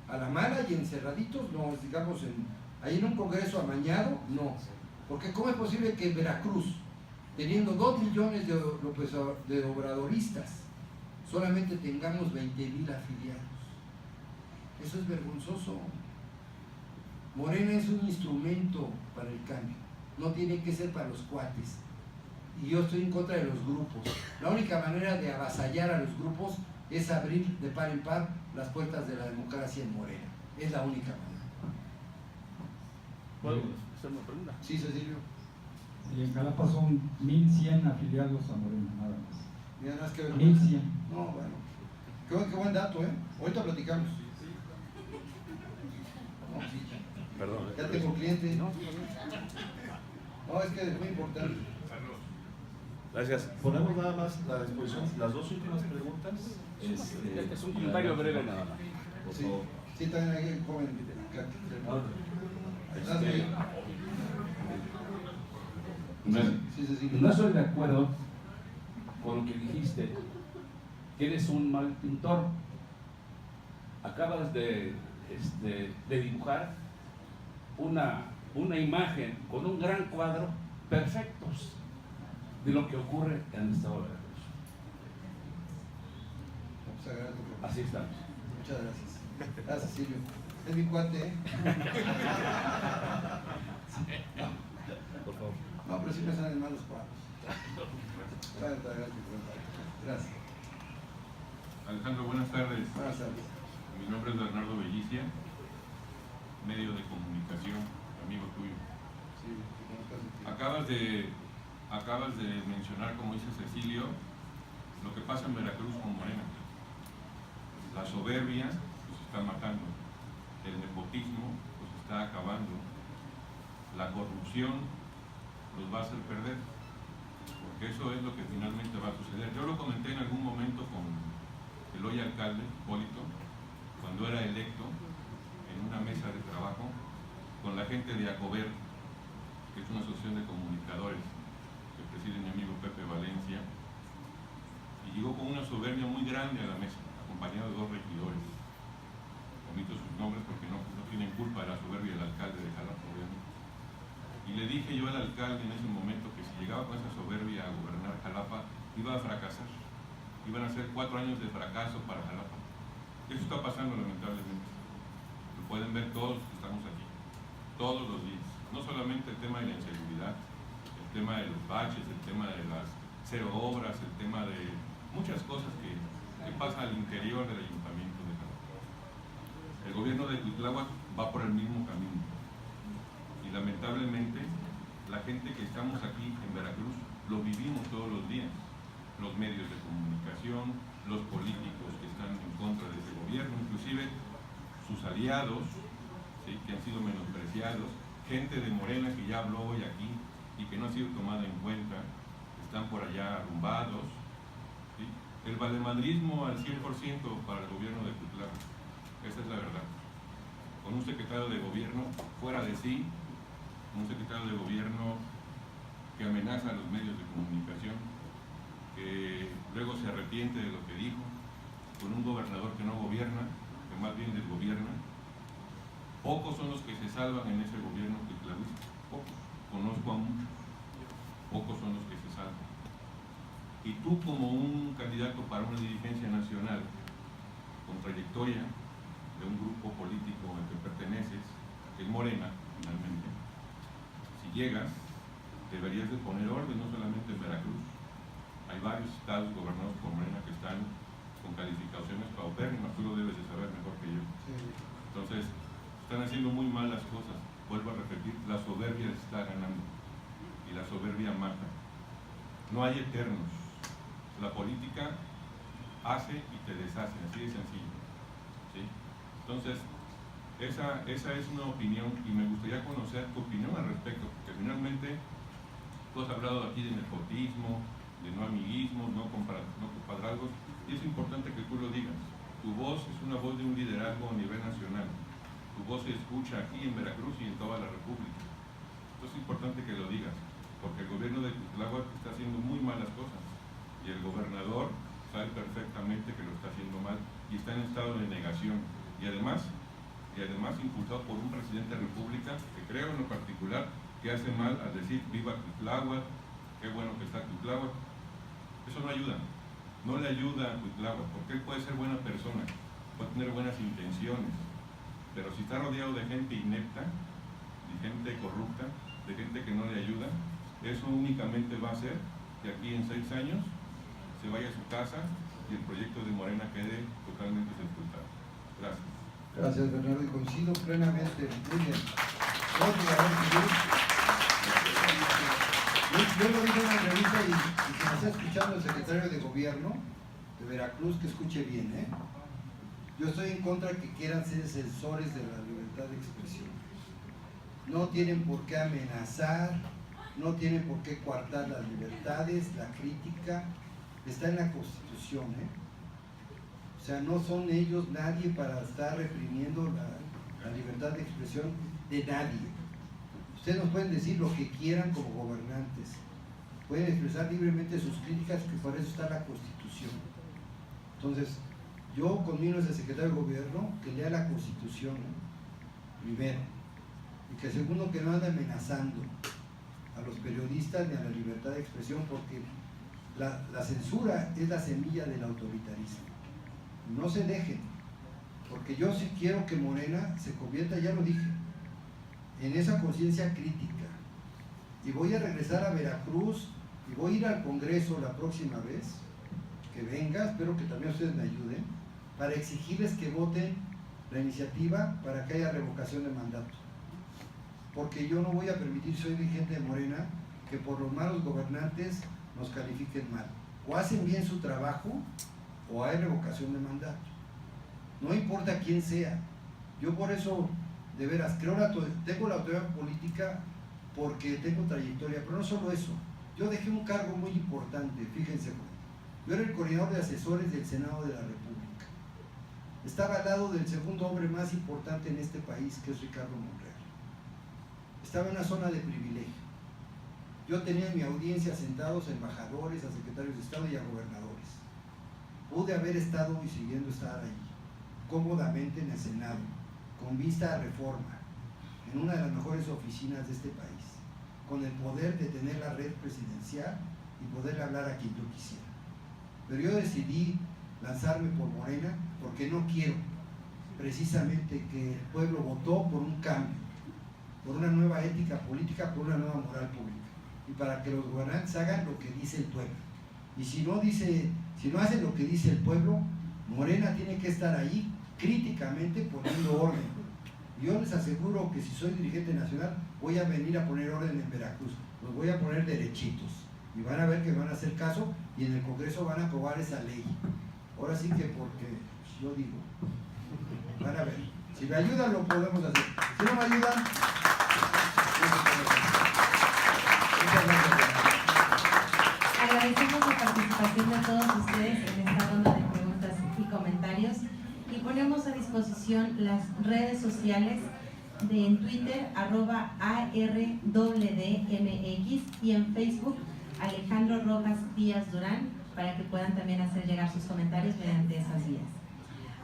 A la mala y encerraditos, no, digamos, ahí en un congreso amañado, no. Porque ¿cómo es posible que en Veracruz, teniendo 2 millones de obradoristas, solamente tengamos 20,000 afiliados? Eso es vergonzoso. Morena es un instrumento para el cambio, no tiene que ser para los cuates. Y yo estoy en contra de los grupos. La única manera de avasallar a los grupos es abrir de par en par las puertas de la democracia en Morena. Es la única manera. ¿Puedo hacer una pregunta? Sí, Cecilio. Y en Jalapa son 1,100 afiliados a Morena, nada más. Mira, nada más que ver. 1,100. No, bueno. Qué buen dato, ¿eh? Ahorita platicamos. No, sí. Perdón. Ya tengo clientes. No, es que es muy importante. Gracias. Ponemos nada más la disposición, las dos últimas preguntas. Es un comentario breve nada más. Por Sí, favor. sí, también hay un joven. No estoy de acuerdo con lo que dijiste, que eres un mal pintor. Acabas de dibujar una imagen con un gran cuadro perfectos de lo que ocurre en el estado de Veracruz. Así estamos. Muchas gracias. Gracias, Silvio. Es mi cuate, ¿eh? Por favor. No, pero sí me salen malos cuadros. Gracias. Alejandro, buenas tardes. Buenas tardes. Mi nombre es Bernardo Bellicia, medio de comunicación, amigo tuyo. Sí, Acabas de mencionar, como dice Cecilio, lo que pasa en Veracruz con Morena. La soberbia los está matando, el nepotismo los está acabando, la corrupción los va a hacer perder, porque eso es lo que finalmente va a suceder. Yo lo comenté en algún momento con el hoy alcalde, Hipólito, cuando era electo en una mesa de trabajo con la gente de ACOBER, que es una asociación de comunicadores que preside mi amigo Pepe Valencia, y llegó con una soberbia muy grande a la mesa, acompañado de dos regidores. Omito sus nombres porque no tienen culpa de la soberbia del alcalde de Jalapa, obviamente. Y le dije yo al alcalde en ese momento que si llegaba con esa soberbia a gobernar Jalapa, iba a fracasar. Iban a ser 4 años de fracaso para Jalapa. Eso está pasando lamentablemente. Lo pueden ver todos los que estamos aquí, todos los días. No solamente el tema de la inseguridad, el tema de los baches, el tema de las cero obras, el tema de muchas cosas que pasan al interior del ayuntamiento de Jalapa. El gobierno de Cuitláhuac va por el mismo camino. Y lamentablemente, la gente que estamos aquí en Veracruz lo vivimos todos los días. Los medios de comunicación, los políticos que están en contra de ese gobierno, inclusive sus aliados, ¿sí?, que han sido menospreciados, gente de Morena que ya habló hoy aquí y que no ha sido tomada en cuenta, están por allá arrumbados, ¿sí? El valemadrismo al 100% para el gobierno de Cuitláhuac, esa es la verdad. Con un secretario de gobierno fuera de sí, un secretario de gobierno que amenaza a los medios de comunicación, que luego se arrepiente de lo que dijo, con un gobernador que no gobierna, que más bien desgobierna. Pocos son los que se salvan en ese gobierno cuitlahuista, pocos, conozco a muchos, pocos son los que se salvan. Y tú, como un candidato para una dirigencia nacional, con trayectoria de un grupo político al que perteneces, que es Morena, finalmente, si llegas, deberías de poner orden, no solamente en Veracruz. Hay varios estados gobernados por Morena que están con calificaciones paupérrimas, tú lo debes de saber mejor que yo. Entonces, están haciendo muy mal las cosas. Vuelvo a repetir, la soberbia está ganando y la soberbia mata. No hay eternos. La política hace y te deshace, así de sencillo, ¿sí? Entonces, esa es una opinión y me gustaría conocer tu opinión al respecto, porque finalmente tú has hablado aquí de nepotismo, de no amiguismo, no compadrazgos, y es importante que tú lo digas. Tu voz es una voz de un liderazgo a nivel nacional. Tu voz se escucha aquí en Veracruz y en toda la República. Entonces es importante que lo digas, porque el gobierno de Cuitláhuac está haciendo muy malas cosas, y el gobernador sabe perfectamente que lo está haciendo mal, y está en estado de negación, y además impulsado por un presidente de la República que creo en lo particular que hace mal al decir viva Cuitláhuac, qué bueno que está Cuitláhuac. Eso no ayuda, no le ayuda a Cuitláhuac, porque él puede ser buena persona, puede tener buenas intenciones, pero si está rodeado de gente inepta, de gente corrupta, de gente que no le ayuda, eso únicamente va a hacer que aquí en 6 años se vaya a su casa y el proyecto de Morena quede totalmente sepultado. Gracias. Gracias, Bernardo, y coincido plenamente. Muy bien. Yo lo dije en una entrevista y si me está escuchando el secretario de Gobierno de Veracruz, que escuche bien, ¿eh? Yo estoy en contra que quieran ser censores de la libertad de expresión. No tienen por qué amenazar, no tiene por qué coartar las libertades, la crítica, está en la Constitución, ¿eh? O sea, no son ellos nadie para estar reprimiendo la libertad de expresión de nadie. Ustedes nos pueden decir lo que quieran como gobernantes, pueden expresar libremente sus críticas, que por eso está la Constitución. Entonces, yo conmino a ese secretario de gobierno que lea la Constitución, primero, y que segundo, que no ande amenazando a los periodistas ni a la libertad de expresión, porque la censura es la semilla del autoritarismo. No se dejen, porque yo sí quiero que Morena se convierta, ya lo dije, en esa conciencia crítica. Y voy a regresar a Veracruz y voy a ir al Congreso la próxima vez que venga, espero que también ustedes me ayuden, para exigirles que voten la iniciativa para que haya revocación de mandato. Porque yo no voy a permitir, soy dirigente de Morena, que por los malos gobernantes nos califiquen mal. O hacen bien su trabajo o hay revocación de mandato. No importa quién sea. Yo por eso, de veras, tengo la autoridad política porque tengo trayectoria, pero no solo eso. Yo dejé un cargo muy importante, fíjense. Yo era el coordinador de asesores del Senado de la República. Estaba al lado del segundo hombre más importante en este país, que es Ricardo Monreal. Estaba en una zona de privilegio. Yo tenía en mi audiencia sentados a embajadores, a secretarios de Estado y a gobernadores. Pude haber estado y siguiendo estar ahí, cómodamente en el Senado, con vista a reforma, en una de las mejores oficinas de este país, con el poder de tener la red presidencial y poder hablar a quien yo quisiera. Pero yo decidí lanzarme por Morena porque no quiero precisamente que el pueblo votó por un cambio, por una nueva ética política, por una nueva moral pública, y para que los gobernantes hagan lo que dice el pueblo. Y si no hacen lo que dice el pueblo, Morena tiene que estar ahí críticamente poniendo orden. Yo les aseguro que si soy dirigente nacional voy a venir a poner orden en Veracruz, los voy a poner derechitos y van a ver que van a hacer caso y en el Congreso van a aprobar esa ley. Ahora sí que porque yo digo, van a ver, si me ayudan lo podemos hacer, si no me ayudan, agradecemos la participación de todos ustedes en esta ronda de preguntas y comentarios y ponemos a disposición las redes sociales en Twitter @ARWDMX y en Facebook Alejandro Rojas Díaz Durán, para que puedan también hacer llegar sus comentarios mediante esas vías.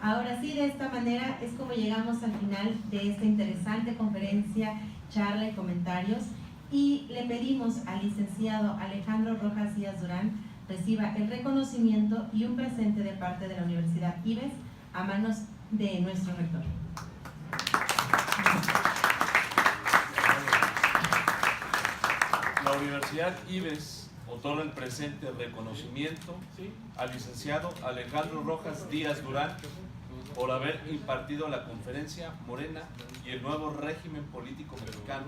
Ahora sí, de esta manera es como llegamos al final de esta interesante conferencia, charla y comentarios, y le pedimos al licenciado Alejandro Rojas Díaz Durán reciba el reconocimiento y un presente de parte de la Universidad IBES a manos de nuestro rector. La Universidad IBES otorga el presente reconocimiento al licenciado Alejandro Rojas Díaz Durán por haber impartido la conferencia Morena y el nuevo régimen político mexicano,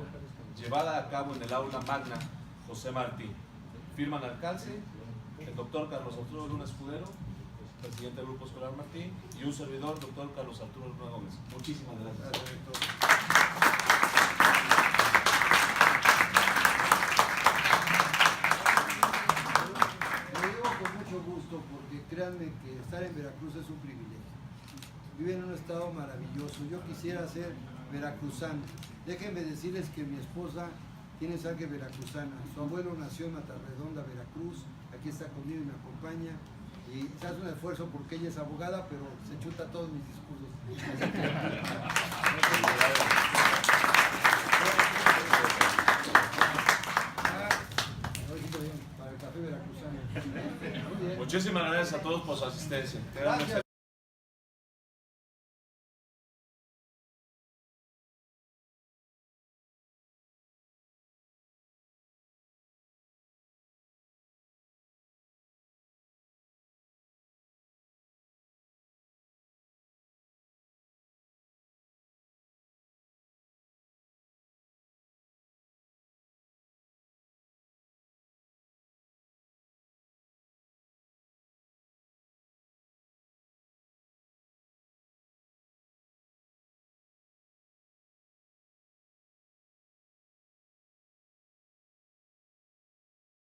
llevada a cabo en el aula magna José Martí. Firman al alcance el doctor Carlos Arturo Luna Escudero, presidente del Grupo Escolar Martí, y un servidor, doctor Carlos Arturo Luna Gómez. Muchísimas gracias. Lo digo con mucho gusto porque créanme que estar en Veracruz es un privilegio. Vive en un estado maravilloso. Yo quisiera ser veracruzano. Déjenme decirles que mi esposa tiene sangre veracruzana. Su abuelo nació en Matarredonda, Veracruz. Aquí está conmigo y me acompaña. Y se hace un esfuerzo porque ella es abogada, pero se chuta todos mis discursos. Para el café veracruzano. Muchísimas gracias a todos por su asistencia. Gracias.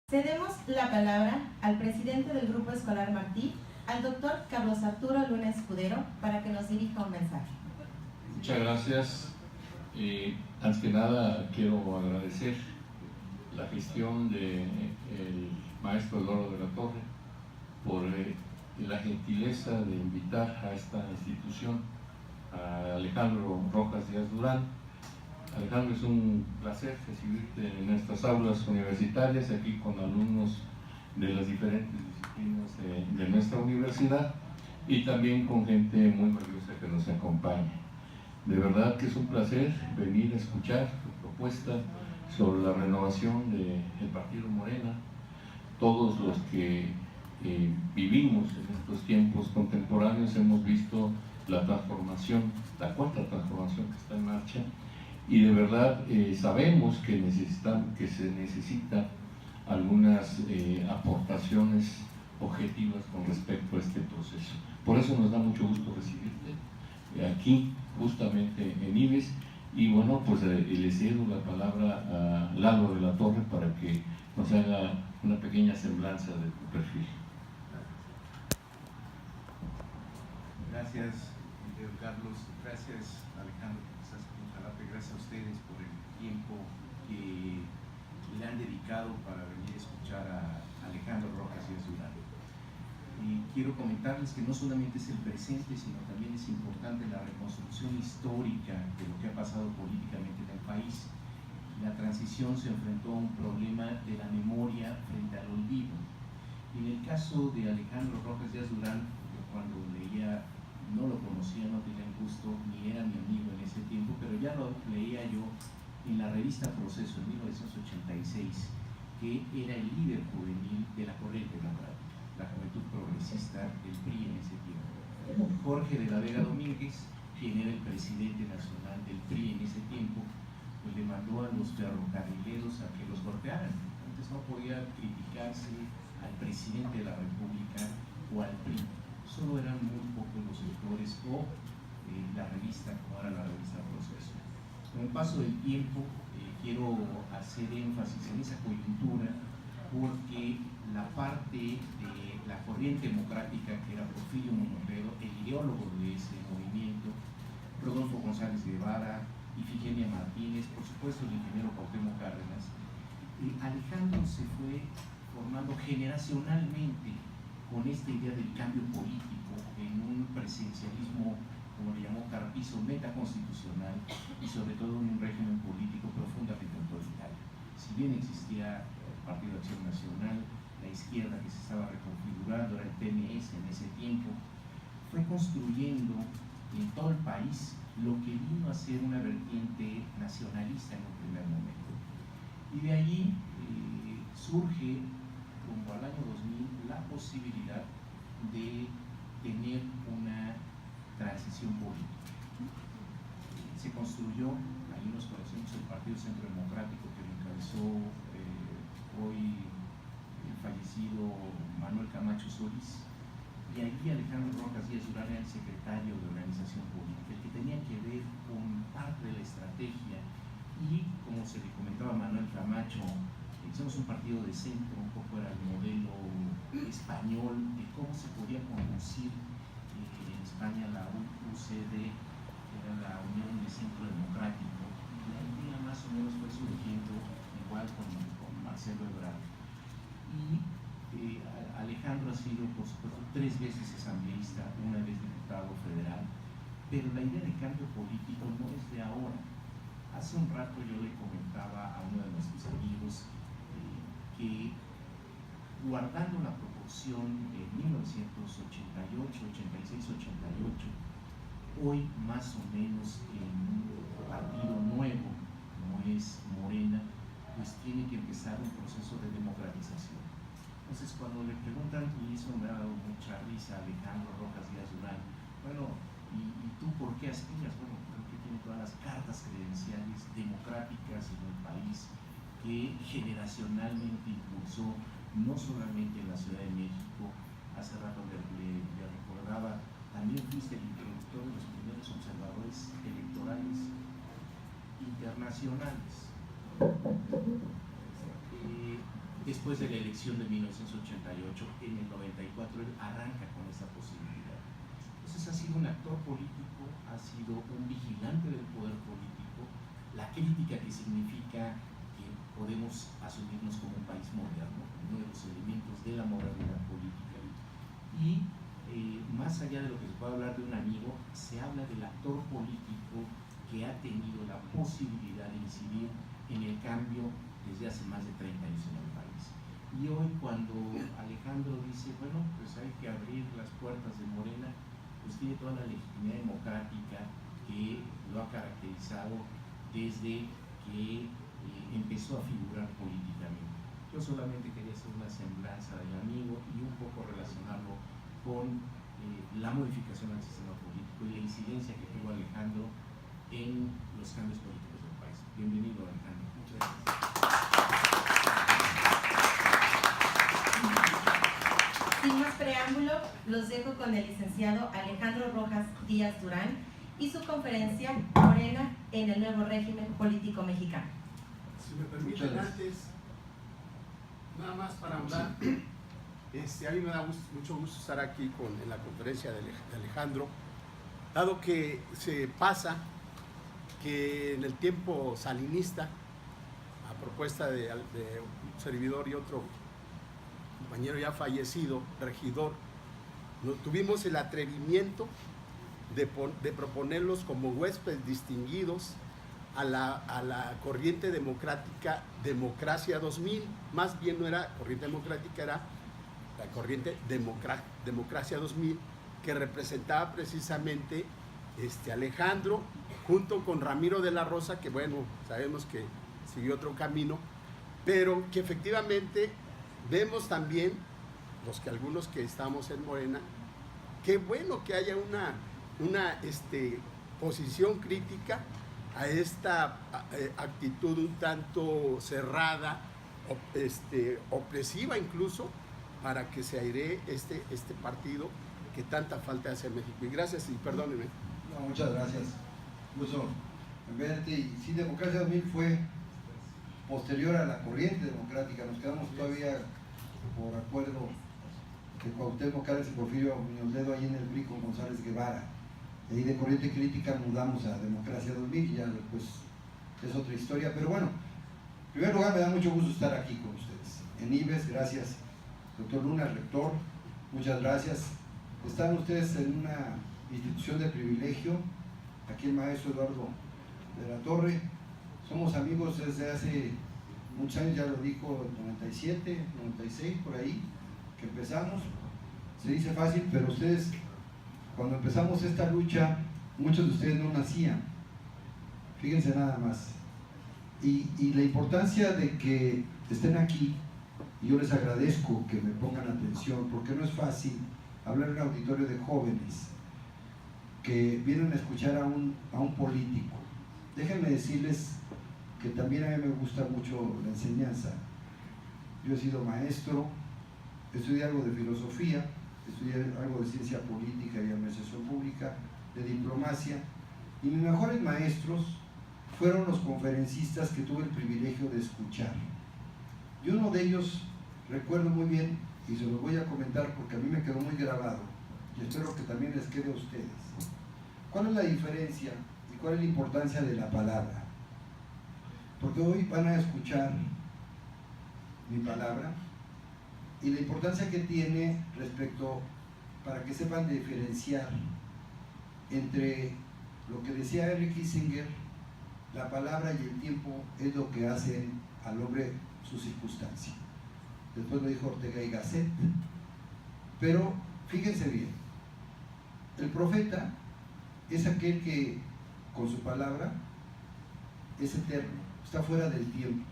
Cedemos la palabra al presidente del Grupo Escolar Martí, al doctor Carlos Arturo Luna Escudero, para que nos dirija un mensaje. Muchas gracias. Antes que nada, quiero agradecer la gestión del maestro Eduardo de la Torre por la gentileza de invitar a esta institución a Alejandro Rojas Díaz Durán. Alejandro, es un placer recibirte en nuestras aulas universitarias, aquí con alumnos de las diferentes disciplinas de nuestra universidad y también con gente muy valiosa que nos acompaña. De verdad que es un placer venir a escuchar tu propuesta sobre la renovación del Partido Morena. Todos los que vivimos en estos tiempos contemporáneos hemos visto la transformación, la cuarta transformación que está en marcha, y de verdad sabemos que se necesitan algunas aportaciones objetivas con respecto a este proceso. Por eso nos da mucho gusto recibirte aquí, justamente en IBES, y bueno, pues le cedo la palabra a Lalo de la Torre para que nos haga una pequeña semblanza de tu perfil. Gracias, Pedro Carlos. Gracias, Alejandro, que estás aquí en Jalapa. Gracias a ustedes por el tiempo que le han dedicado para venir a escuchar a Alejandro Rojas Díaz Durán. Y quiero comentarles que no solamente es el presente, sino también es importante la reconstrucción histórica de lo que ha pasado políticamente en el país. La transición se enfrentó a un problema de la memoria frente al olvido. En el caso de Alejandro Rojas Díaz Durán, yo cuando leía, no lo conocía, no tenía el gusto, ni era mi amigo en ese tiempo, pero ya lo leía yo en la revista Proceso en 1986, que era el líder juvenil de la corriente democrática, la Juventud Progresista del PRI en ese tiempo. Jorge de la Vega Domínguez, quien era el presidente nacional del PRI en ese tiempo, pues le mandó a los ferrocarrileros a que los golpearan. Antes no podía criticarse al presidente de la República o al PRI. Solo eran muy pocos los sectores o la revista, como era la revista Proceso. Con el paso del tiempo, quiero hacer énfasis en esa coyuntura porque la parte de la corriente democrática que era Porfirio Muñoz, el ideólogo de ese movimiento, Rodolfo González Guevara, Ifigenia Martínez, por supuesto el ingeniero Cuauhtémoc Cárdenas, Alejandro se fue formando generacionalmente con esta idea del cambio político en un presidencialismo, como le llamó Carpizo, metaconstitucional y sobre todo en un régimen político profundamente autoritario. Si bien existía el Partido de Acción Nacional, la izquierda que se estaba reconfigurando, era el PNS en ese tiempo, fue construyendo en todo el país lo que vino a ser una vertiente nacionalista en un primer momento. Y de allí surge, rumbo al año 2000, la posibilidad de tener una transición política. Se construyó, ahí nos conocemos, el Partido Centro Democrático que lo encabezó hoy el fallecido Manuel Camacho Solís, y ahí Alejandro Rojas Díaz Durán era el secretario de organización política, el que tenía que ver con parte de la estrategia, y como se le comentaba a Manuel Camacho, somos un partido de centro, un poco era el modelo español de cómo se podía conducir en España la UCD, que era la Unión de Centro Democrático, y la idea más o menos fue surgiendo igual con Marcelo Ebrard. Y Alejandro ha sido, por supuesto, 3 veces asambleísta, 1 vez diputado federal, pero la idea de cambio político no es de ahora. Hace un rato yo le comentaba a uno de nuestros amigos que, guardando la proporción de 1988, 86, 88, hoy más o menos en un partido nuevo, como es Morena, pues tiene que empezar un proceso de democratización. Entonces cuando le preguntan, y eso me ha dado mucha risa a Alejandro Rojas Díaz Durán, bueno, ¿y tú por qué aspiras? Bueno, creo que tiene todas las cartas credenciales democráticas en el país que generacionalmente impulsó, no solamente en la Ciudad de México. Hace rato le recordaba, también fuiste el introductor de los primeros observadores electorales internacionales. después de la elección de 1988, en el 94 él arranca con esa posibilidad. Entonces ha sido un actor político, ha sido un vigilante del poder político, la crítica que significa que podemos asumirnos como un país moderno, uno de los elementos de la modernidad política. Y más allá de lo que se puede hablar de un amigo, se habla del actor político que ha tenido la posibilidad de incidir en el cambio desde hace más de 30 años en el país. Y hoy cuando Alejandro dice, bueno, pues hay que abrir las puertas de Morena, pues tiene toda la legitimidad democrática que lo ha caracterizado desde que empezó a figurar políticamente. Yo solamente quería hacer una semblanza del amigo y un poco relacionarlo con la modificación del sistema político y la incidencia que tuvo Alejandro en los cambios políticos del país. Bienvenido, Alejandro. Muchas gracias. Sin más preámbulo, los dejo con el licenciado Alejandro Rojas Díaz Durán y su conferencia Morena en el nuevo régimen político mexicano. Si me permiten antes, nada más para hablar, a mí me da mucho gusto estar aquí en la conferencia de Alejandro, dado que se pasa que en el tiempo salinista, a propuesta de un servidor y otro compañero ya fallecido, regidor, tuvimos el atrevimiento de proponerlos como huéspedes distinguidos a la corriente democrática Democracia 2000, más bien no era corriente democrática, era la corriente Democracia 2000, que representaba precisamente Alejandro, junto con Ramiro de la Rosa, que bueno, sabemos que siguió otro camino, pero que efectivamente vemos también, algunos que estamos en Morena, qué bueno que haya una posición crítica a esta actitud un tanto cerrada, opresiva incluso, para que se airee este partido que tanta falta hace a México. Y gracias y perdónenme. No, muchas gracias. Incluso en verte, y sí, Democracia 2000 fue posterior a la corriente democrática. Nos quedamos todavía por acuerdo de Cuauhtémoc Cárdenas y Porfirio Muñoz Ledo ahí en el PRI con González Guevara. Y ahí de corriente crítica mudamos a Democracia 2000 y ya después es otra historia. Pero bueno, en primer lugar me da mucho gusto estar aquí con ustedes. En IBES, gracias. Doctor Luna, rector, muchas gracias. Están ustedes en una institución de privilegio. Aquí el maestro Eduardo de la Torre. Somos amigos desde hace muchos años, ya lo dijo, 97, 96, por ahí, que empezamos. Se dice fácil, pero ustedes, cuando empezamos esta lucha, muchos de ustedes no nacían. Fíjense nada más. Y la importancia de que estén aquí, y yo les agradezco que me pongan atención, porque no es fácil hablar en un auditorio de jóvenes que vienen a escuchar a un político. Déjenme decirles que también a mí me gusta mucho la enseñanza. Yo he sido maestro, estudié algo de filosofía, estudié algo de ciencia política y administración pública, de diplomacia, y mis mejores maestros fueron los conferencistas que tuve el privilegio de escuchar. Y uno de ellos, recuerdo muy bien, y se los voy a comentar porque a mí me quedó muy grabado, y espero que también les quede a ustedes. ¿Cuál es la diferencia y cuál es la importancia de la palabra? Porque hoy van a escuchar mi palabra y la importancia que tiene respecto, para que sepan diferenciar entre lo que decía Henry Kissinger, la palabra y el tiempo es lo que hacen al hombre su circunstancia. Después lo dijo Ortega y Gasset. Pero fíjense bien, el profeta es aquel que con su palabra es eterno, está fuera del tiempo.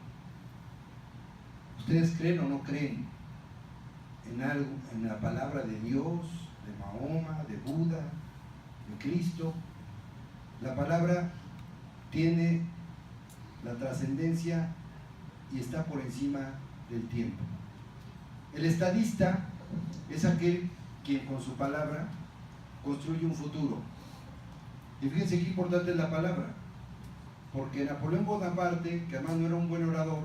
¿Ustedes creen o no creen en algo, en la palabra de Dios, de Mahoma, de Buda, de Cristo? La palabra tiene la trascendencia y está por encima del tiempo. El estadista es aquel quien con su palabra construye un futuro. Y fíjense qué importante es la palabra, porque Napoleón Bonaparte, que además no era un buen orador,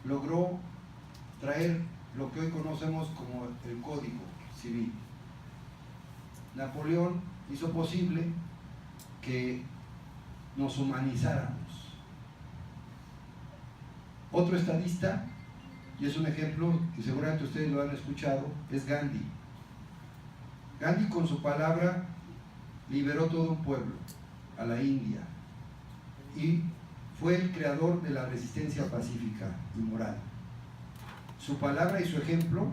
logró traer lo que hoy conocemos como el Código Civil. Napoleón hizo posible que nos humanizáramos. Otro estadista, y es un ejemplo, y seguramente ustedes lo han escuchado, es Gandhi. Gandhi con su palabra liberó todo un pueblo, a la India, y fue el creador de la resistencia pacífica y moral. Su palabra y su ejemplo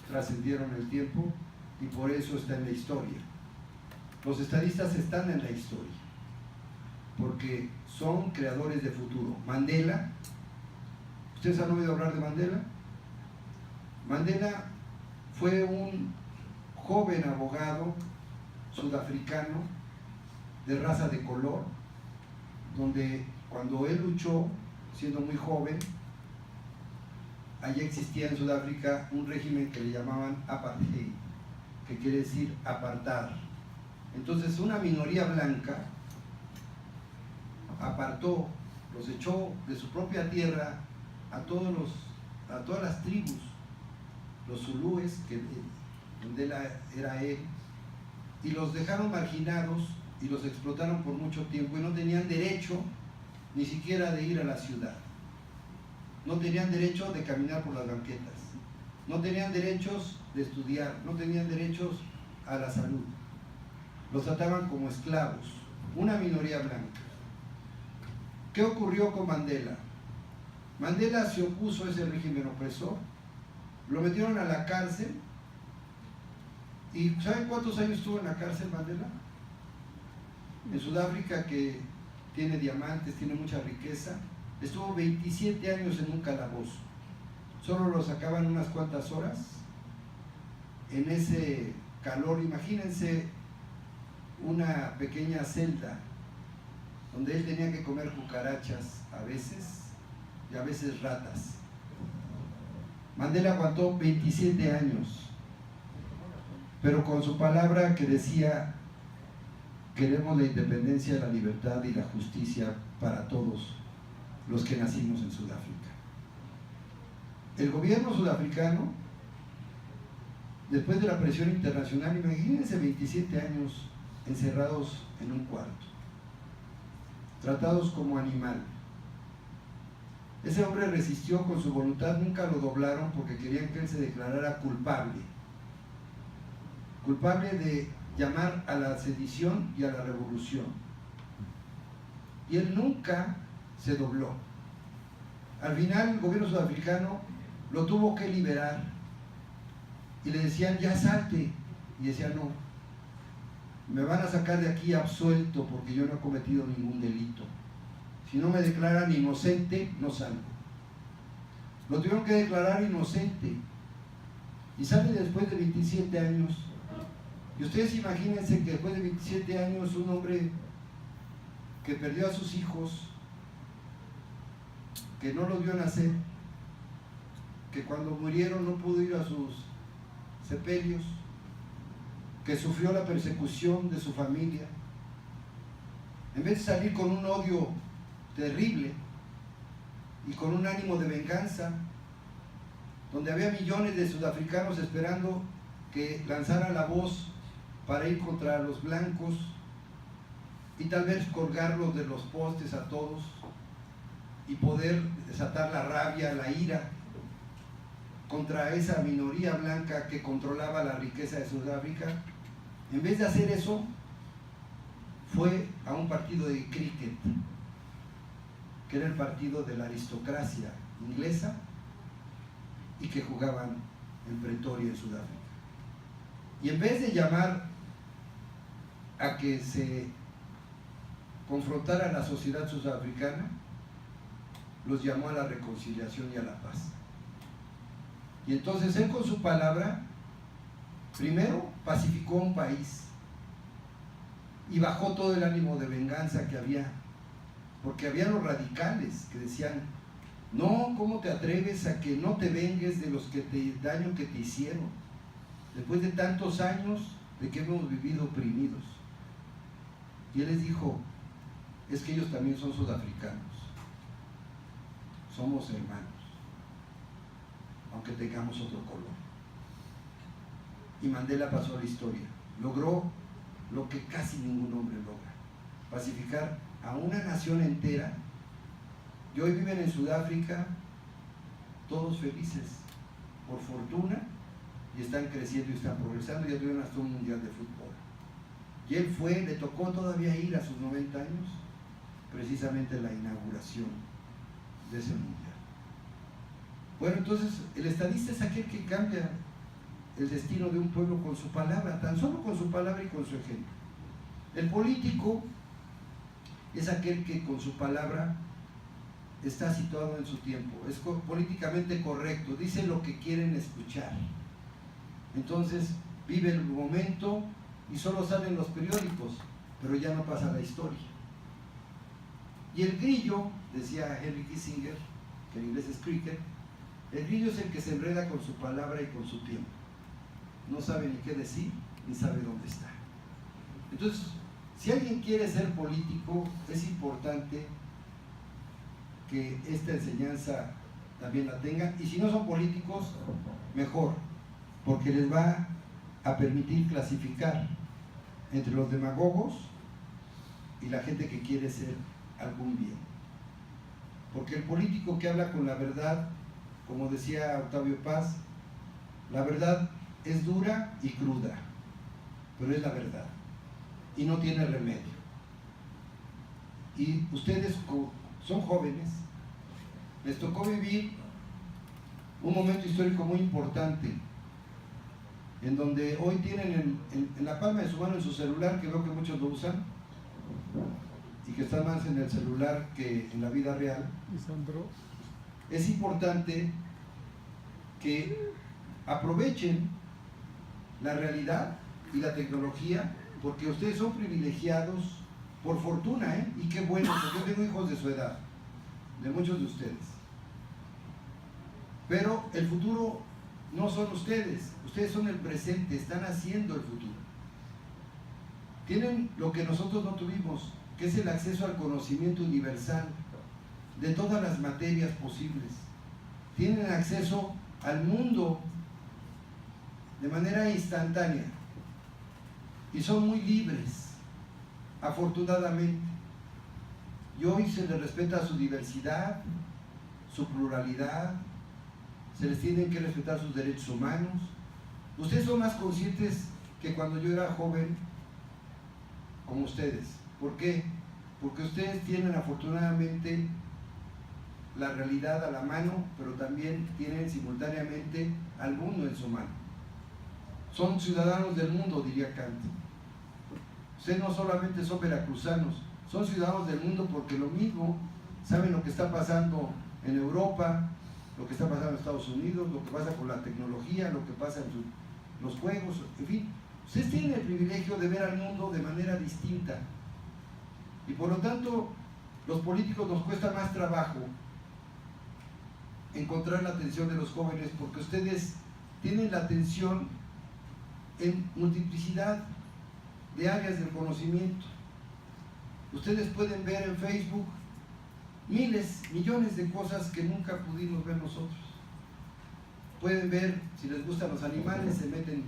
trascendieron el tiempo y por eso está en la historia. Los estadistas están en la historia porque son creadores de futuro. Mandela, ¿ustedes han oído hablar de Mandela? Mandela fue un joven abogado sudafricano de raza de color, donde cuando él luchó, siendo muy joven, allí existía en Sudáfrica un régimen que le llamaban apartheid, que quiere decir apartar. Entonces una minoría blanca apartó, los echó de su propia tierra a todas las tribus, los zulúes, donde era él, y los dejaron marginados y los explotaron por mucho tiempo y no tenían derecho ni siquiera de ir a la ciudad. No tenían derecho de caminar por las banquetas, no tenían derechos de estudiar, no tenían derechos a la salud. Los trataban como esclavos, una minoría blanca. ¿Qué ocurrió con Mandela? Mandela se opuso a ese régimen opresor, lo metieron a la cárcel. ¿Y saben cuántos años estuvo en la cárcel Mandela? En Sudáfrica, que tiene diamantes, tiene mucha riqueza, estuvo 27 años en un calabozo. Solo lo sacaban unas cuantas horas en ese calor. Imagínense una pequeña celda donde él tenía que comer cucarachas a veces y a veces ratas. Mandela aguantó 27 años, pero con su palabra que decía: queremos la independencia, la libertad y la justicia para todos los que nacimos en Sudáfrica. El gobierno sudafricano, después de la presión internacional, imagínense 27 años encerrados en un cuarto, tratados como animal. Ese hombre resistió con su voluntad, nunca lo doblaron porque querían que él se declarara culpable de llamar a la sedición y a la revolución. Y él nunca se dobló. Al final el gobierno sudafricano lo tuvo que liberar y le decían: ya salte, y decía: no, me van a sacar de aquí absuelto porque yo no he cometido ningún delito. Si no me declaran inocente, no salgo. Lo tuvieron que declarar inocente y sale después de 27 años. Y ustedes imagínense que después de 27 años un hombre que perdió a sus hijos, que no los vio nacer, que cuando murieron no pudo ir a sus sepelios, que sufrió la persecución de su familia, en vez de salir con un odio terrible y con un ánimo de venganza, donde había millones de sudafricanos esperando que lanzara la voz para ir contra los blancos y tal vez colgarlos de los postes a todos y poder desatar la rabia, la ira contra esa minoría blanca que controlaba la riqueza de Sudáfrica. En vez de hacer eso, fue a un partido de cricket, que era el partido de la aristocracia inglesa y que jugaban en Pretoria, en Sudáfrica. Y en vez de llamar a que se confrontara a la sociedad sudafricana, los llamó a la reconciliación y a la paz. Y entonces él, con su palabra, primero pacificó un país y bajó todo el ánimo de venganza que había, porque había los radicales que decían: no, ¿cómo te atreves a que no te vengues de los daño que te hicieron después de tantos años de que hemos vivido oprimidos? Y él les dijo: es que ellos también son sudafricanos, somos hermanos. aunque tengamos otro color. Y Mandela pasó a la historia. Logró lo que casi ningún hombre logra: pacificar a una nación entera, y hoy viven en Sudáfrica todos felices, por fortuna, y están creciendo y están progresando. Ya tuvieron hasta un mundial de fútbol. Y él le tocó todavía ir a sus 90 años, precisamente en la inauguración de ese mundial. Bueno, entonces el estadista es aquel que cambia el destino de un pueblo con su palabra, tan solo con su palabra y con su ejemplo. El político es aquel que con su palabra está situado en su tiempo, es políticamente correcto, dice lo que quieren escuchar. Entonces vive el momento y solo salen los periódicos, pero ya no pasa la historia. Y el grillo, decía Henry Kissinger, que en inglés es cricket, el grillo es el que se enreda con su palabra y con su tiempo. No sabe ni qué decir, ni sabe dónde está. Entonces, si alguien quiere ser político, es importante que esta enseñanza también la tengan, y si no son políticos, mejor, porque les va a permitir clasificar entre los demagogos y la gente que quiere ser algún bien. Porque el político que habla con la verdad, como decía Octavio Paz, la verdad es dura y cruda, pero es la verdad y no tiene remedio. Y ustedes son jóvenes, les tocó vivir un momento histórico muy importante, en donde hoy tienen en la palma de su mano, en su celular, que veo que muchos lo usan, y que están más en el celular que en la vida real. Es importante que aprovechen la realidad y la tecnología, porque ustedes son privilegiados por fortuna, y qué bueno, porque yo tengo hijos de su edad, de muchos de ustedes. Pero el futuro no son ustedes son el presente, están haciendo el futuro. Tienen lo que nosotros no tuvimos, que es el acceso al conocimiento universal de todas las materias posibles. Tienen acceso al mundo de manera instantánea y son muy libres, afortunadamente. Y hoy se les respeta su diversidad, su pluralidad, se les tienen que respetar sus derechos humanos. Ustedes son más conscientes que cuando yo era joven, como ustedes. ¿Por qué? Porque ustedes tienen afortunadamente la realidad a la mano, pero también tienen simultáneamente al mundo en su mano. Son ciudadanos del mundo, diría Kant. Ustedes no solamente son veracruzanos, son ciudadanos del mundo, porque lo mismo saben lo que está pasando en Europa, lo que está pasando en Estados Unidos, lo que pasa con la tecnología, lo que pasa en los juegos, en fin. Ustedes tienen el privilegio de ver al mundo de manera distinta, y por lo tanto los políticos nos cuesta más trabajo encontrar la atención de los jóvenes, porque ustedes tienen la atención en multiplicidad de áreas del conocimiento. Ustedes pueden ver en Facebook miles, millones de cosas que nunca pudimos ver nosotros. Pueden ver, si les gustan los animales, se meten,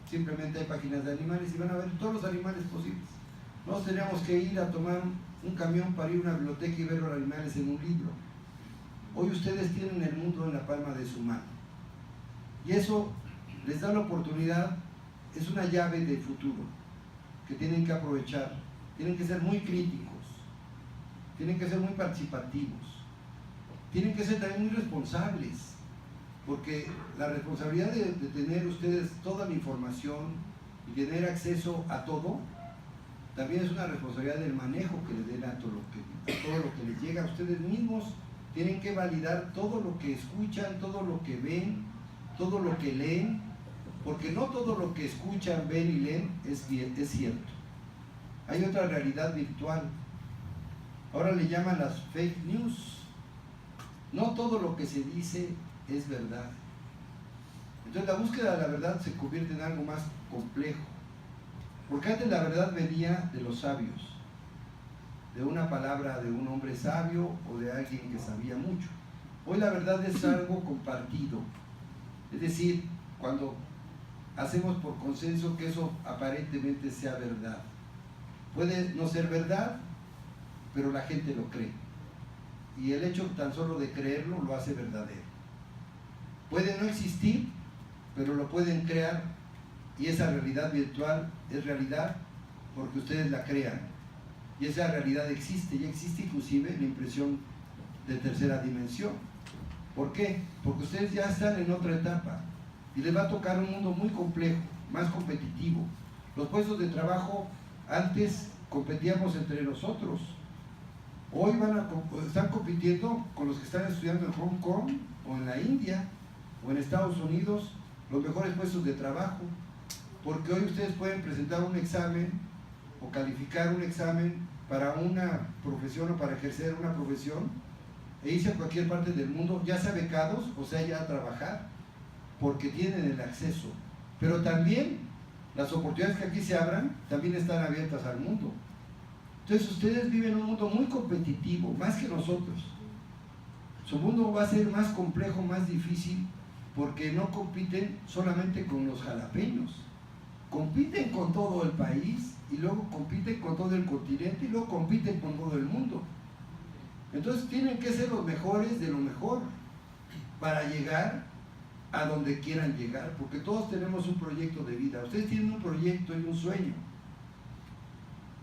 simplemente hay páginas de animales y van a ver todos los animales posibles. No teníamos que ir a tomar un camión para ir a una biblioteca y ver los animales en un libro. Hoy ustedes tienen el mundo en la palma de su mano, y eso les da la oportunidad, es una llave del futuro que tienen que aprovechar. Tienen que ser muy críticos, tienen que ser muy participativos, tienen que ser también muy responsables, porque la responsabilidad de tener ustedes toda la información y tener acceso a todo, también es una responsabilidad del manejo que le den a todo lo que les llega a ustedes mismos. Tienen que validar todo lo que escuchan, todo lo que ven, todo lo que leen, porque no todo lo que escuchan, ven y leen es cierto. Hay otra realidad virtual. Ahora le llaman las fake news. No todo lo que se dice es verdad. Entonces la búsqueda de la verdad se convierte en algo más complejo, porque antes la verdad venía de los sabios, de una palabra de un hombre sabio o de alguien que sabía mucho. Hoy la verdad es algo compartido, Es decir, cuando hacemos por consenso que eso aparentemente sea verdad. Puede no ser verdad, pero la gente lo cree. Y el hecho tan solo de creerlo lo hace verdadero. Puede no existir, pero lo pueden crear, y esa realidad virtual es realidad porque ustedes la crean. Y esa realidad existe, ya existe inclusive la impresión de tercera dimensión. ¿Por qué? Porque ustedes ya están en otra etapa y les va a tocar un mundo muy complejo, más competitivo. Los puestos de trabajo antes competíamos entre nosotros. Hoy están compitiendo con los que están estudiando en Hong Kong o en la India o en Estados Unidos los mejores puestos de trabajo, porque hoy ustedes pueden presentar un examen o calificar un examen para una profesión o para ejercer una profesión e irse a cualquier parte del mundo, ya sea becados, o sea, ya a trabajar, porque tienen el acceso. Pero también las oportunidades que aquí se abran también están abiertas al mundo. Entonces ustedes viven un mundo muy competitivo, más que nosotros. Su mundo va a ser más complejo, más difícil, porque no compiten solamente con los jalapeños, compiten con todo el país y luego compiten con todo el continente y luego compiten con todo el mundo. Entonces tienen que ser los mejores de lo mejor para llegar a donde quieran llegar, porque todos tenemos un proyecto de vida. Ustedes tienen un proyecto y un sueño.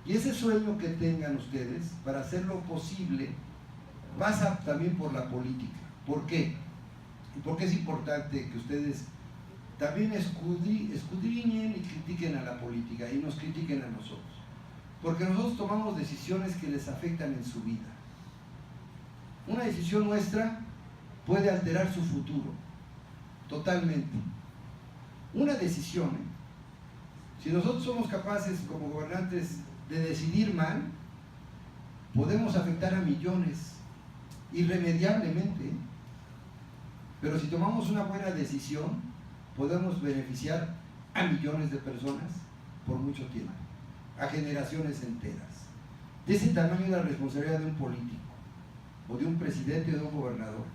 Y ese sueño que tengan ustedes, para hacerlo posible, pasa también por la política. ¿Por qué? Y porque es importante que ustedes también escudriñen y critiquen a la política y nos critiquen a nosotros. Porque nosotros tomamos decisiones que les afectan en su vida. Una decisión nuestra puede alterar su futuro, totalmente. Una decisión, si nosotros somos capaces como gobernantes de decidir mal, podemos afectar a millones irremediablemente. Pero si tomamos una buena decisión, podemos beneficiar a millones de personas por mucho tiempo, a generaciones enteras. De ese tamaño es la responsabilidad de un político, o de un presidente o de un gobernador,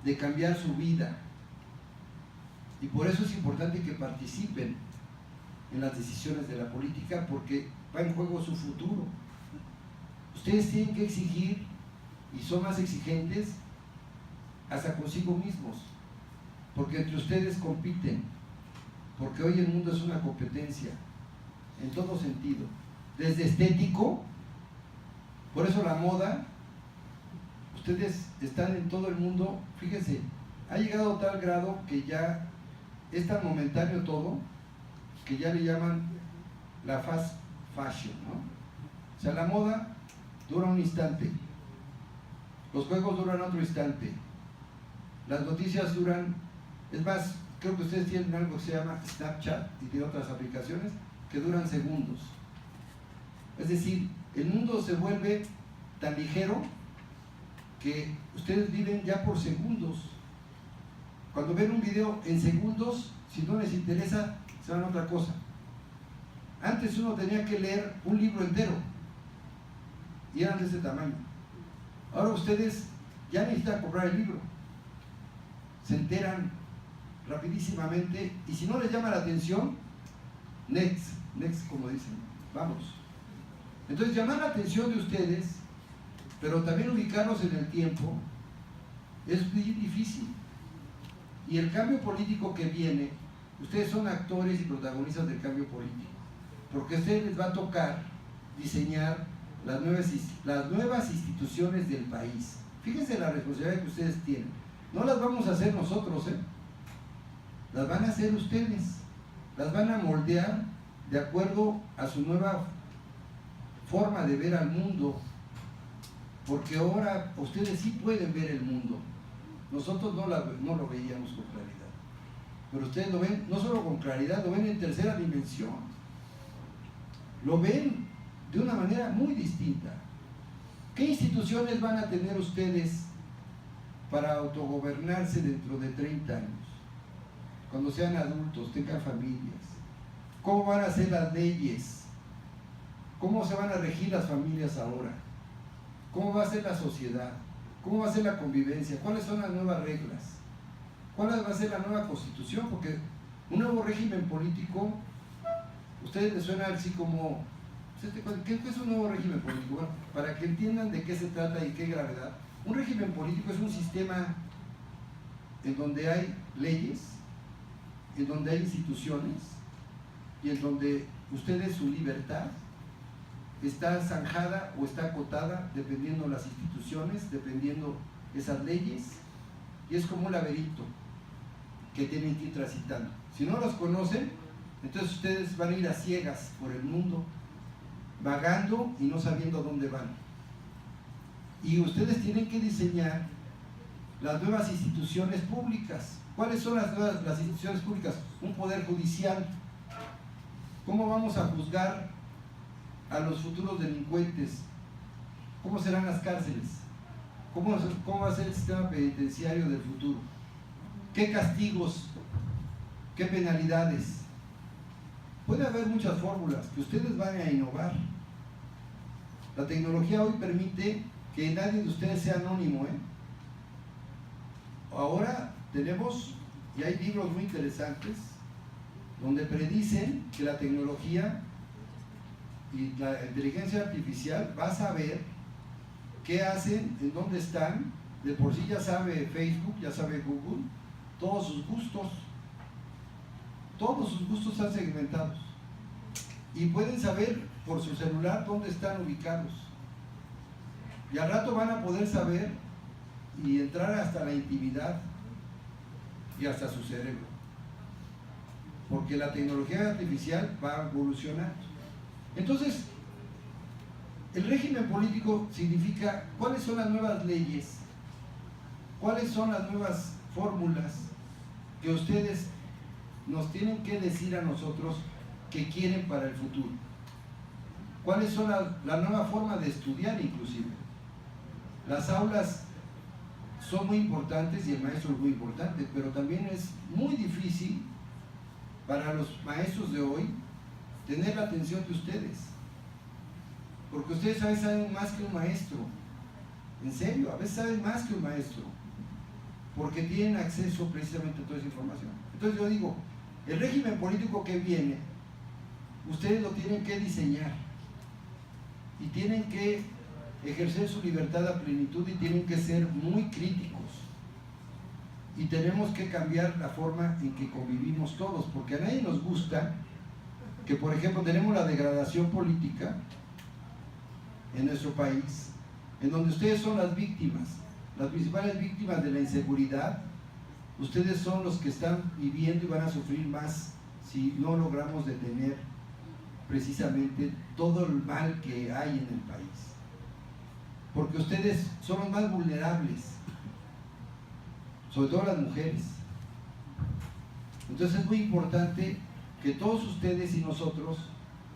de cambiar su vida. Y por eso es importante que participen en las decisiones de la política, porque va en juego su futuro. Ustedes tienen que exigir, y son más exigentes hasta consigo mismos, porque entre ustedes compiten, porque hoy el mundo es una competencia en todo sentido, desde estético. Por eso la moda, ustedes están en todo el mundo. Fíjense, ha llegado a tal grado que ya es tan momentáneo todo, que ya le llaman la fast fashion, ¿no? O sea, la moda dura un instante, los juegos duran otro instante, las noticias duran, es más, creo que ustedes tienen algo que se llama Snapchat y de otras aplicaciones que duran segundos. Es decir, el mundo se vuelve tan ligero que ustedes viven ya por segundos. Cuando ven un video en segundos, si no les interesa, se van a otra cosa. Antes uno tenía que leer un libro entero y eran de ese tamaño. Ahora ustedes ya necesitan comprar el libro, se enteran rapidísimamente, y si no les llama la atención, next como dicen, vamos. Entonces llamar la atención de ustedes, pero también ubicarlos en el tiempo, es muy difícil. Y el cambio político que viene, ustedes son actores y protagonistas del cambio político, porque a ustedes les va a tocar diseñar las nuevas instituciones del país. Fíjense la responsabilidad que ustedes tienen. No las vamos a hacer nosotros, las van a hacer ustedes, las van a moldear de acuerdo a su nueva forma de ver al mundo, porque ahora ustedes sí pueden ver el mundo. Nosotros no lo veíamos con claridad, pero ustedes lo ven no solo con claridad, lo ven en tercera dimensión, lo ven de una manera muy distinta. ¿Qué instituciones van a tener ustedes para autogobernarse dentro de 30 años? Cuando sean adultos, tengan familias. ¿Cómo van a ser las leyes? ¿Cómo se van a regir las familias ahora? ¿Cómo va a ser la sociedad? ¿Cómo va a ser la convivencia? ¿Cuáles son las nuevas reglas? ¿Cuál va a ser la nueva constitución? Porque un nuevo régimen político, ¿a ustedes les suena así como, ¿qué es un nuevo régimen político? Bueno, para que entiendan de qué se trata y qué gravedad. Un régimen político es un sistema en donde hay leyes, en donde hay instituciones y en donde ustedes, su libertad está zanjada o está acotada dependiendo las instituciones, dependiendo esas leyes, y es como un laberinto que tienen que ir transitando. Si no los conocen, entonces ustedes van a ir a ciegas por el mundo, vagando y no sabiendo dónde van. Y ustedes tienen que diseñar las nuevas instituciones públicas. ¿Cuáles son las instituciones públicas? Un poder judicial. ¿Cómo vamos a juzgar a los futuros delincuentes? ¿Cómo serán las cárceles? ¿Cómo va a ser el sistema penitenciario del futuro? ¿Qué castigos? ¿Qué penalidades? Puede haber muchas fórmulas que ustedes van a innovar. La tecnología hoy permite que nadie de ustedes sea anónimo, Ahora tenemos, y hay libros muy interesantes, donde predicen que la tecnología y la inteligencia artificial va a saber qué hacen, en dónde están. De por sí ya sabe Facebook, ya sabe Google, todos sus gustos están segmentados y pueden saber por su celular dónde están ubicados, y al rato van a poder saber y entrar hasta la intimidad y hasta su cerebro, porque la tecnología artificial va a evolucionar. Entonces, el régimen político significa cuáles son las nuevas leyes, cuáles son las nuevas fórmulas que ustedes nos tienen que decir a nosotros que quieren para el futuro. ¿Cuáles son la nueva forma de estudiar inclusive? Las aulas son muy importantes y el maestro es muy importante, pero también es muy difícil para los maestros de hoy tener la atención de ustedes, porque ustedes a veces saben más que un maestro, en serio, a veces saben más que un maestro, porque tienen acceso precisamente a toda esa información. Entonces yo digo, el régimen político que viene, ustedes lo tienen que diseñar y tienen que ejercer su libertad a plenitud y tienen que ser muy críticos, y tenemos que cambiar la forma en que convivimos todos, porque a nadie nos gusta que, por ejemplo, tenemos la degradación política en nuestro país, en donde ustedes son las víctimas, las principales víctimas de la inseguridad. Ustedes son los que están viviendo y van a sufrir más si no logramos detener precisamente todo el mal que hay en el país, porque ustedes son los más vulnerables, sobre todo las mujeres. Entonces es muy importante que todos ustedes y nosotros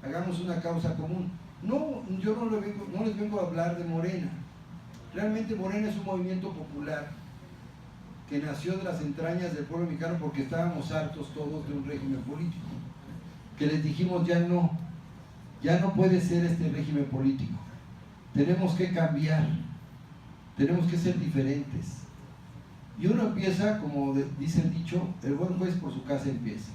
hagamos una causa común. No, yo no les vengo a hablar de Morena. Realmente Morena es un movimiento popular que nació de las entrañas del pueblo mexicano, porque estábamos hartos todos de un régimen político, que les dijimos ya no puede ser este régimen político, tenemos que cambiar, tenemos que ser diferentes. Y uno empieza, como dice el dicho, el buen juez por su casa empieza.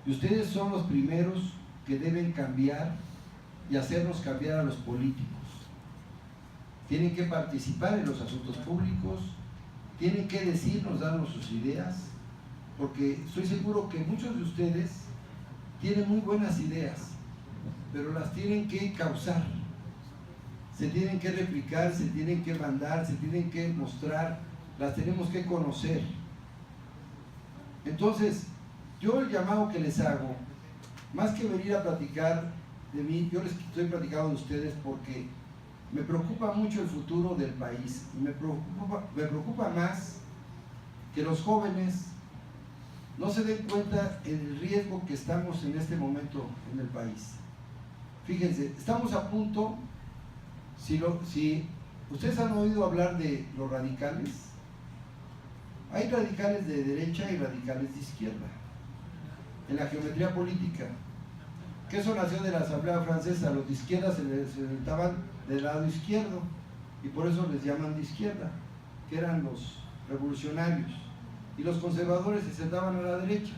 Y ustedes son los primeros que deben cambiar y hacernos cambiar a los políticos. Tienen que participar en los asuntos públicos, tienen que decirnos, darnos sus ideas, porque estoy seguro que muchos de ustedes tienen muy buenas ideas, pero las tienen que causar, se tienen que replicar, se tienen que mandar, se tienen que mostrar, las tenemos que conocer. Entonces, yo el llamado que les hago, más que venir a platicar de mí, yo les estoy platicando de ustedes porque me preocupa mucho el futuro del país, y me preocupa más que los jóvenes no se den cuenta del riesgo que estamos en este momento en el país. Fíjense, estamos a punto, si ustedes han oído hablar de los radicales, hay radicales de derecha y radicales de izquierda en la geometría política, que eso nació de la Asamblea Francesa. Los de izquierda se sentaban del lado izquierdo y por eso les llaman de izquierda, que eran los revolucionarios. y los conservadores se sentaban a la derecha.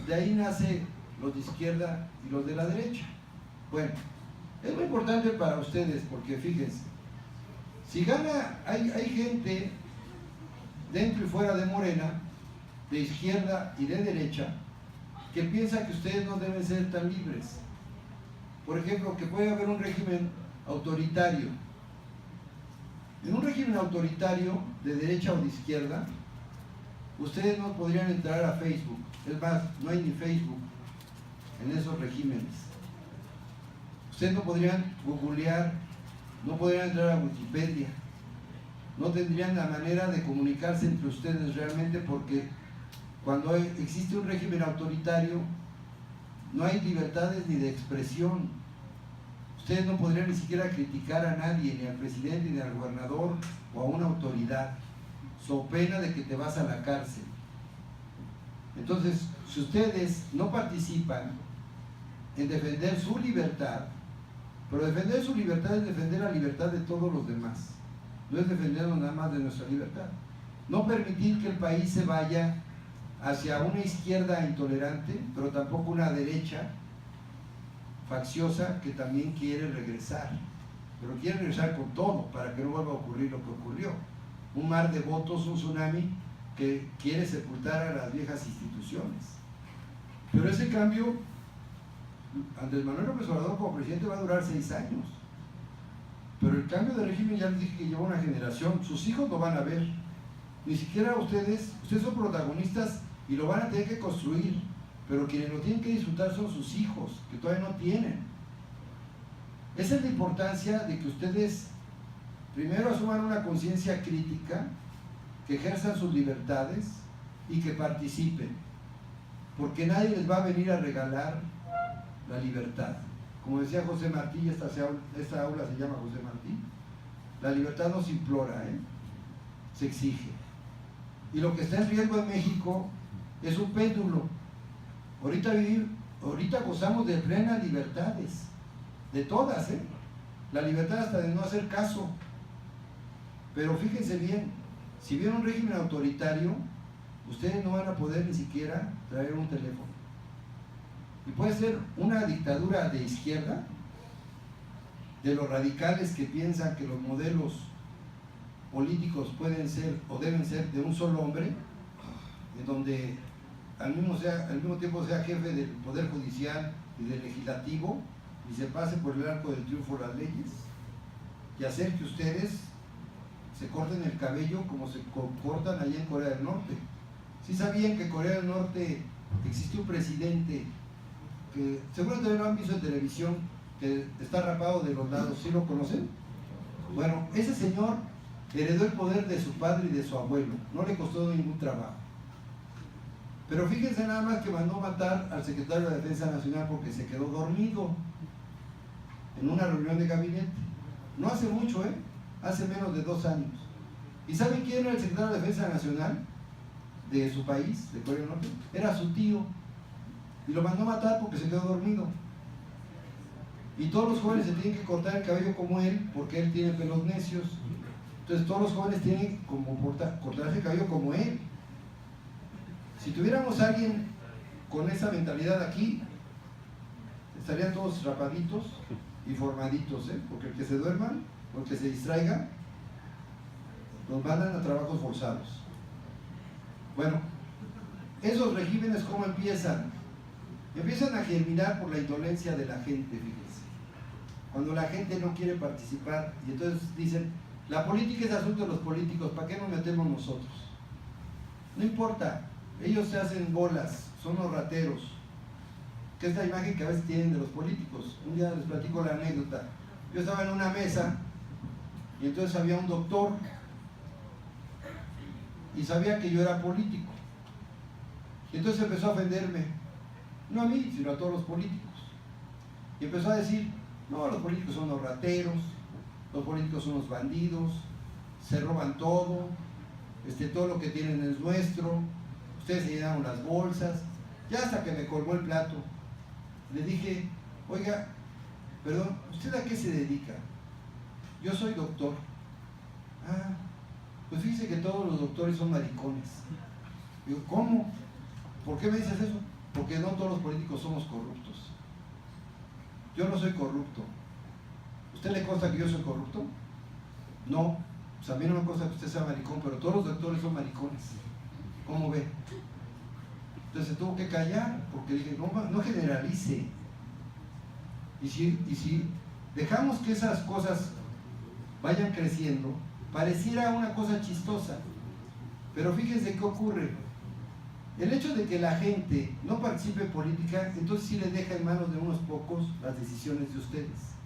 De ahí nace los de izquierda y los de la derecha. Bueno, es muy importante para ustedes porque fíjense, si gana, hay gente dentro y fuera de Morena, de izquierda y de derecha, que piensa que ustedes no deben ser tan libres. Por ejemplo, que puede haber un régimen autoritario. En un régimen autoritario de derecha o de izquierda, ustedes no podrían entrar a Facebook. Es más, no hay ni Facebook en esos regímenes. Ustedes no podrían googlear, no podrían entrar a Wikipedia, no tendrían la manera de comunicarse entre ustedes realmente, porque cuando existe un régimen autoritario no hay libertades ni de expresión. Ustedes no podrían ni siquiera criticar a nadie, ni al presidente, ni al gobernador o a una autoridad, so pena de que te vas a la cárcel. Entonces, si ustedes no participan en defender su libertad, pero defender su libertad es defender la libertad de todos los demás, no es defendernos nada más de nuestra libertad. No permitir que el país se vaya hacia una izquierda intolerante, pero tampoco una derecha facciosa que también quiere regresar, pero quiere regresar con todo para que no vuelva a ocurrir lo que ocurrió. Un mar de votos, un tsunami que quiere sepultar a las viejas instituciones. Pero ese cambio, Andrés Manuel López Obrador como presidente va a durar 6 años. Pero el cambio de régimen ya les dije que lleva una generación, sus hijos lo van a ver. Ni siquiera ustedes son protagonistas y lo van a tener que construir, pero quienes lo tienen que disfrutar son sus hijos, que todavía no tienen. Esa es la importancia de que ustedes primero asuman una conciencia crítica, que ejerzan sus libertades y que participen, porque nadie les va a venir a regalar la libertad. Como decía José Martí, esta aula se llama José Martí, la libertad no se implora, se exige. Y lo que está en riesgo en México es un péndulo. Ahorita gozamos de plenas libertades, de todas, la libertad hasta de no hacer caso. Pero fíjense bien, si viene un régimen autoritario, ustedes no van a poder ni siquiera traer un teléfono. Y puede ser una dictadura de izquierda, de los radicales que piensan que los modelos políticos pueden ser o deben ser de un solo hombre, en donde al mismo tiempo sea jefe del Poder Judicial y del Legislativo y se pase por el arco del triunfo las leyes, y hacer que ustedes se corten el cabello como se cortan allá en Corea del Norte. ¿Sí sabían que en Corea del Norte existe un presidente que seguramente lo han visto en televisión, que está rapado de los lados? ¿Sí lo conocen? Bueno, ese señor heredó el poder de su padre y de su abuelo, no le costó ningún trabajo. Pero fíjense nada más que mandó matar al secretario de Defensa Nacional porque se quedó dormido en una reunión de gabinete. No hace mucho, hace menos de 2 años. ¿Y saben quién era el secretario de Defensa Nacional de su país, de Corea del Norte? Era su tío. Y lo mandó matar porque se quedó dormido. Y todos los jóvenes se tienen que cortar el cabello como él, porque él tiene pelos necios. Entonces todos los jóvenes tienen que cortarse el cabello como él. Si tuviéramos a alguien con esa mentalidad aquí, estarían todos rapaditos y formaditos, porque el que se duerma o el que se distraiga, los mandan a trabajos forzados. Bueno, esos regímenes, ¿cómo empiezan? Empiezan a germinar por la indolencia de la gente, fíjense. Cuando la gente no quiere participar y entonces dicen, la política es asunto de los políticos, ¿para qué nos metemos nosotros? No importa, ellos se hacen bolas, son los rateros, que es la imagen que a veces tienen de los políticos. Un día les platico la anécdota. Yo estaba en una mesa y entonces había un doctor y sabía que yo era político. Y entonces empezó a ofenderme, no a mí, sino a todos los políticos. Y empezó a decir, no, los políticos son los rateros, los políticos son los bandidos, se roban todo, todo lo que tienen es nuestro, ustedes se llenaron las bolsas, ya hasta que me colgó el plato. Le dije, oiga, perdón, ¿usted a qué se dedica? Yo soy doctor. Ah, pues fíjese que todos los doctores son maricones. Digo, ¿cómo? ¿Por qué me dices eso? Porque no todos los políticos somos corruptos. Yo no soy corrupto. ¿Usted le consta que yo soy corrupto? No. Pues a mí no me consta que usted sea maricón, pero todos los doctores son maricones. ¿Cómo ve? Entonces se tuvo que callar, porque dije, no generalice. Y si dejamos que esas cosas vayan creciendo, pareciera una cosa chistosa. Pero fíjense qué ocurre. El hecho de que la gente no participe en política, entonces sí le deja en manos de unos pocos las decisiones de ustedes.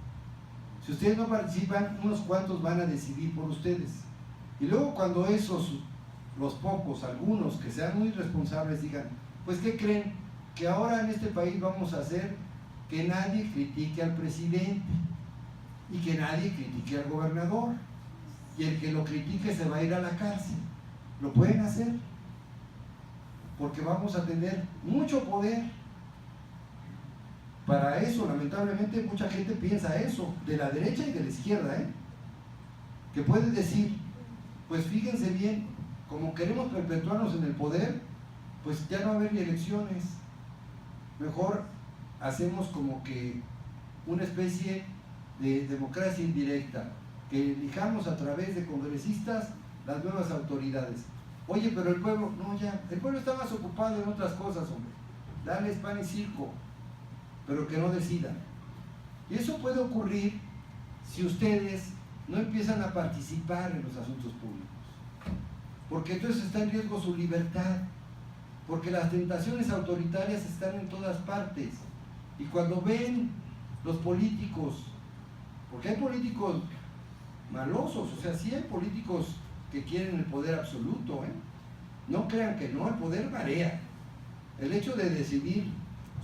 Si ustedes no participan, unos cuantos van a decidir por ustedes. Y luego cuando esos, los pocos, algunos que sean muy responsables, digan, pues ¿qué creen? Que ahora en este país vamos a hacer que nadie critique al presidente y que nadie critique al gobernador. Y el que lo critique se va a ir a la cárcel. Lo pueden hacer, porque vamos a tener mucho poder. Para eso, lamentablemente, mucha gente piensa eso, de la derecha y de la izquierda, que pueden decir, pues fíjense bien, como queremos perpetuarnos en el poder, pues ya no va a haber ni elecciones. Mejor hacemos como que una especie de democracia indirecta, que elijamos a través de congresistas las nuevas autoridades. Oye, pero el pueblo, no, ya, el pueblo está más ocupado en otras cosas, hombre. Dale pan y circo, pero que no decidan. Y eso puede ocurrir si ustedes no empiezan a participar en los asuntos públicos, porque entonces está en riesgo su libertad, porque las tentaciones autoritarias están en todas partes. Y cuando ven los políticos, porque hay políticos malosos, o sea, sí hay políticos que quieren el poder absoluto, no crean que no, el poder marea. El hecho de decidir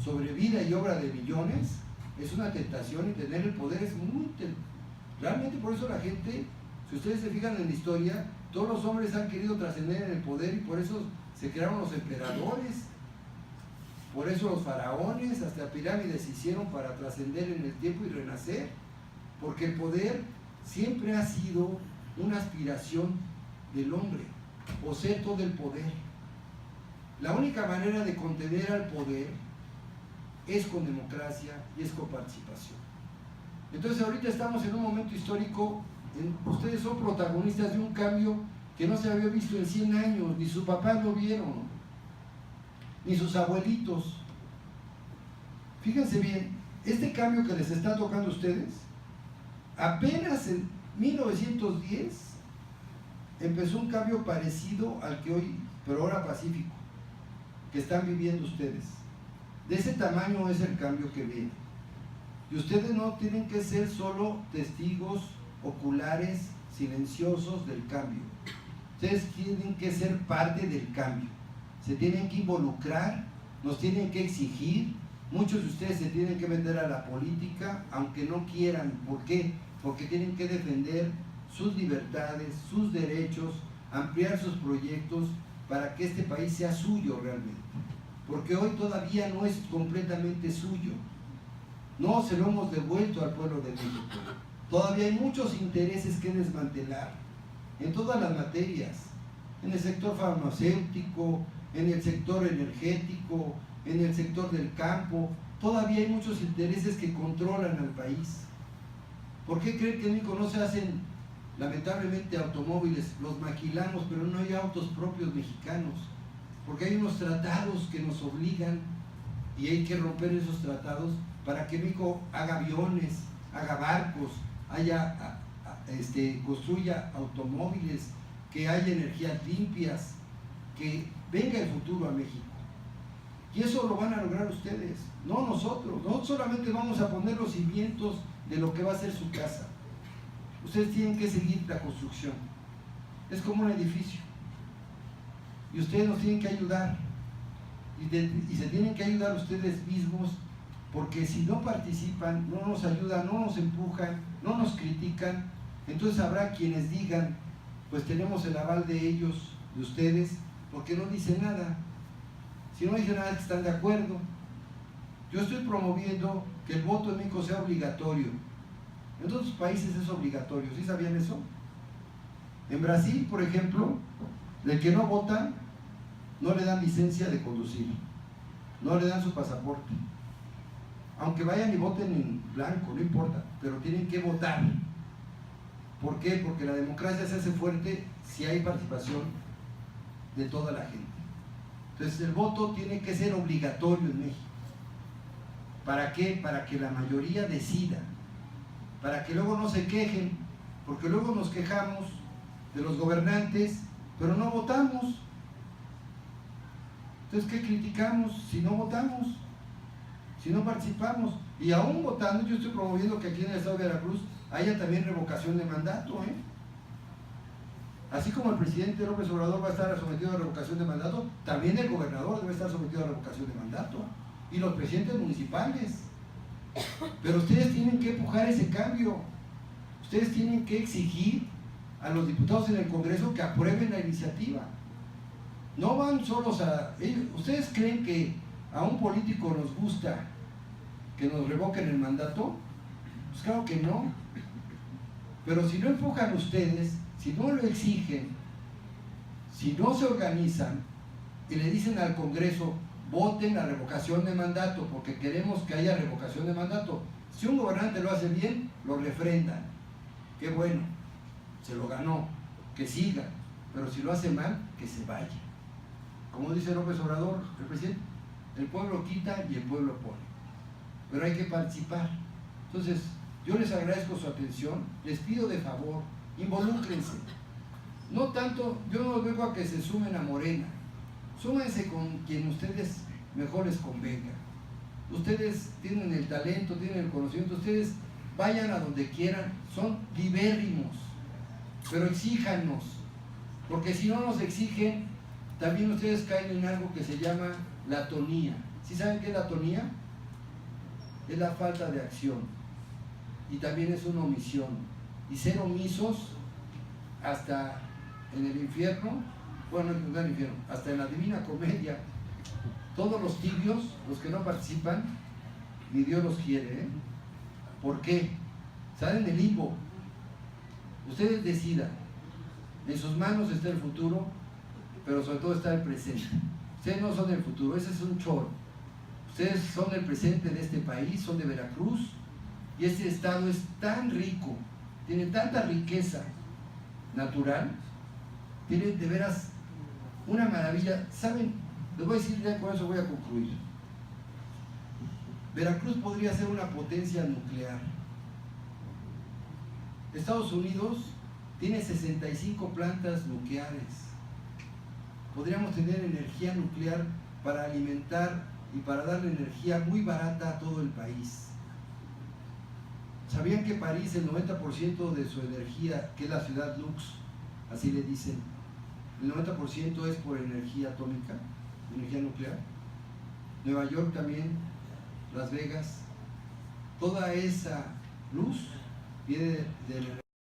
sobre vida y obra de millones es una tentación, y tener el poder es muy... Realmente por eso la gente, si ustedes se fijan en la historia, todos los hombres han querido trascender en el poder, y por eso se crearon los emperadores, por eso los faraones, hasta pirámides se hicieron para trascender en el tiempo y renacer, porque el poder siempre ha sido una aspiración del hombre, poseer todo el poder. La única manera de contener al poder es con democracia y es con participación. Entonces ahorita estamos en un momento histórico, ustedes son protagonistas de un cambio que no se había visto en 100 años, ni sus papás lo vieron, ni sus abuelitos. Fíjense bien, este cambio que les está tocando a ustedes, apenas en 1910 empezó un cambio parecido al que hoy, pero ahora pacífico, que están viviendo ustedes. De ese tamaño es el cambio que viene. Y ustedes no tienen que ser solo testigos oculares, silenciosos del cambio. Ustedes tienen que ser parte del cambio. Se tienen que involucrar, nos tienen que exigir. Muchos de ustedes se tienen que meter a la política, aunque no quieran. ¿Por qué? Porque tienen que defender sus libertades, sus derechos, ampliar sus proyectos para que este país sea suyo realmente. Porque hoy todavía no es completamente suyo. No se lo hemos devuelto al pueblo de México. Todavía hay muchos intereses que desmantelar en todas las materias, en el sector farmacéutico, en el sector energético, en el sector del campo. Todavía hay muchos intereses que controlan al país. ¿Por qué creen que en México no se hacen, lamentablemente, automóviles? Los maquilamos, pero no hay autos propios mexicanos, porque hay unos tratados que nos obligan, y hay que romper esos tratados para que México haga aviones, haga barcos, construya automóviles, que haya energías limpias, que venga el futuro a México. Y eso lo van a lograr ustedes, no nosotros. Nosotros solamente vamos a poner los cimientos de lo que va a ser su casa. Ustedes tienen que seguir la construcción. Es como un edificio. Y ustedes nos tienen que ayudar. Y se tienen que ayudar ustedes mismos, porque si no participan, no nos ayudan, no nos empujan, no nos critican, entonces habrá quienes digan, pues tenemos el aval de ellos, de ustedes, porque no dicen nada. Si no dicen nada, están de acuerdo. Yo estoy promoviendo que el voto en México sea obligatorio. En otros países es obligatorio, ¿sí sabían eso? En Brasil, por ejemplo, el que no vota no le dan licencia de conducir, no le dan su pasaporte. Aunque vayan y voten en blanco, no importa, pero tienen que votar. ¿Por qué? Porque la democracia se hace fuerte si hay participación de toda la gente. Entonces el voto tiene que ser obligatorio en México. ¿Para qué? Para que la mayoría decida, para que luego no se quejen, porque luego nos quejamos de los gobernantes, pero no votamos. Entonces, ¿qué criticamos si no votamos? Si no participamos. Y aún votando, yo estoy promoviendo que aquí en el estado de Veracruz haya también revocación de mandato, ¿eh? Así como el presidente López Obrador va a estar sometido a revocación de mandato, también el gobernador debe estar sometido a revocación de mandato, y los presidentes municipales. Pero ustedes tienen que empujar ese cambio. Ustedes tienen que exigir a los diputados en el Congreso que aprueben la iniciativa. No van solos a... ¿Ustedes creen que a un político nos gusta que nos revoquen el mandato? Pues claro que no. Pero si no empujan ustedes, si no lo exigen, si no se organizan y le dicen al Congreso, voten la revocación de mandato porque queremos que haya revocación de mandato. Si un gobernante lo hace bien, lo refrendan. Qué bueno, se lo ganó, que siga. Pero si lo hace mal, que se vaya. Como dice López Obrador, el presidente, el pueblo quita y el pueblo pone. Pero hay que participar. Entonces, yo les agradezco su atención, les pido de favor, involúcrense. No tanto, yo no vengo a que se sumen a Morena, súmense con quien ustedes mejor les convenga. Ustedes tienen el talento, tienen el conocimiento, ustedes vayan a donde quieran, son libérrimos, pero exíjanos, porque si no nos exigen, también ustedes caen en algo que se llama la atonía. ¿Sí saben qué es la atonía? Es la falta de acción, y también es una omisión, y ser omisos hasta en el infierno, bueno, no en el infierno, hasta en la Divina Comedia, todos los tibios, los que no participan, ni Dios los quiere, ¿eh? ¿Por qué? Salen del limbo. Ustedes decidan, en sus manos está el futuro, pero sobre todo está el presente. Ustedes no son el futuro, ese es un choro. Ustedes son el presente de este país, son de Veracruz, y este estado es tan rico, tiene tanta riqueza natural, tiene de veras una maravilla. ¿Saben? Les voy a decir, ya con eso voy a concluir. Veracruz podría ser una potencia nuclear. Estados Unidos tiene 65 plantas nucleares. Podríamos tener energía nuclear para alimentar y para darle energía muy barata a todo el país. ¿Sabían que París, el 90% de su energía, que es la ciudad Lux, así le dicen, el 90% es por energía atómica, energía nuclear? Nueva York también, Las Vegas, toda esa luz viene de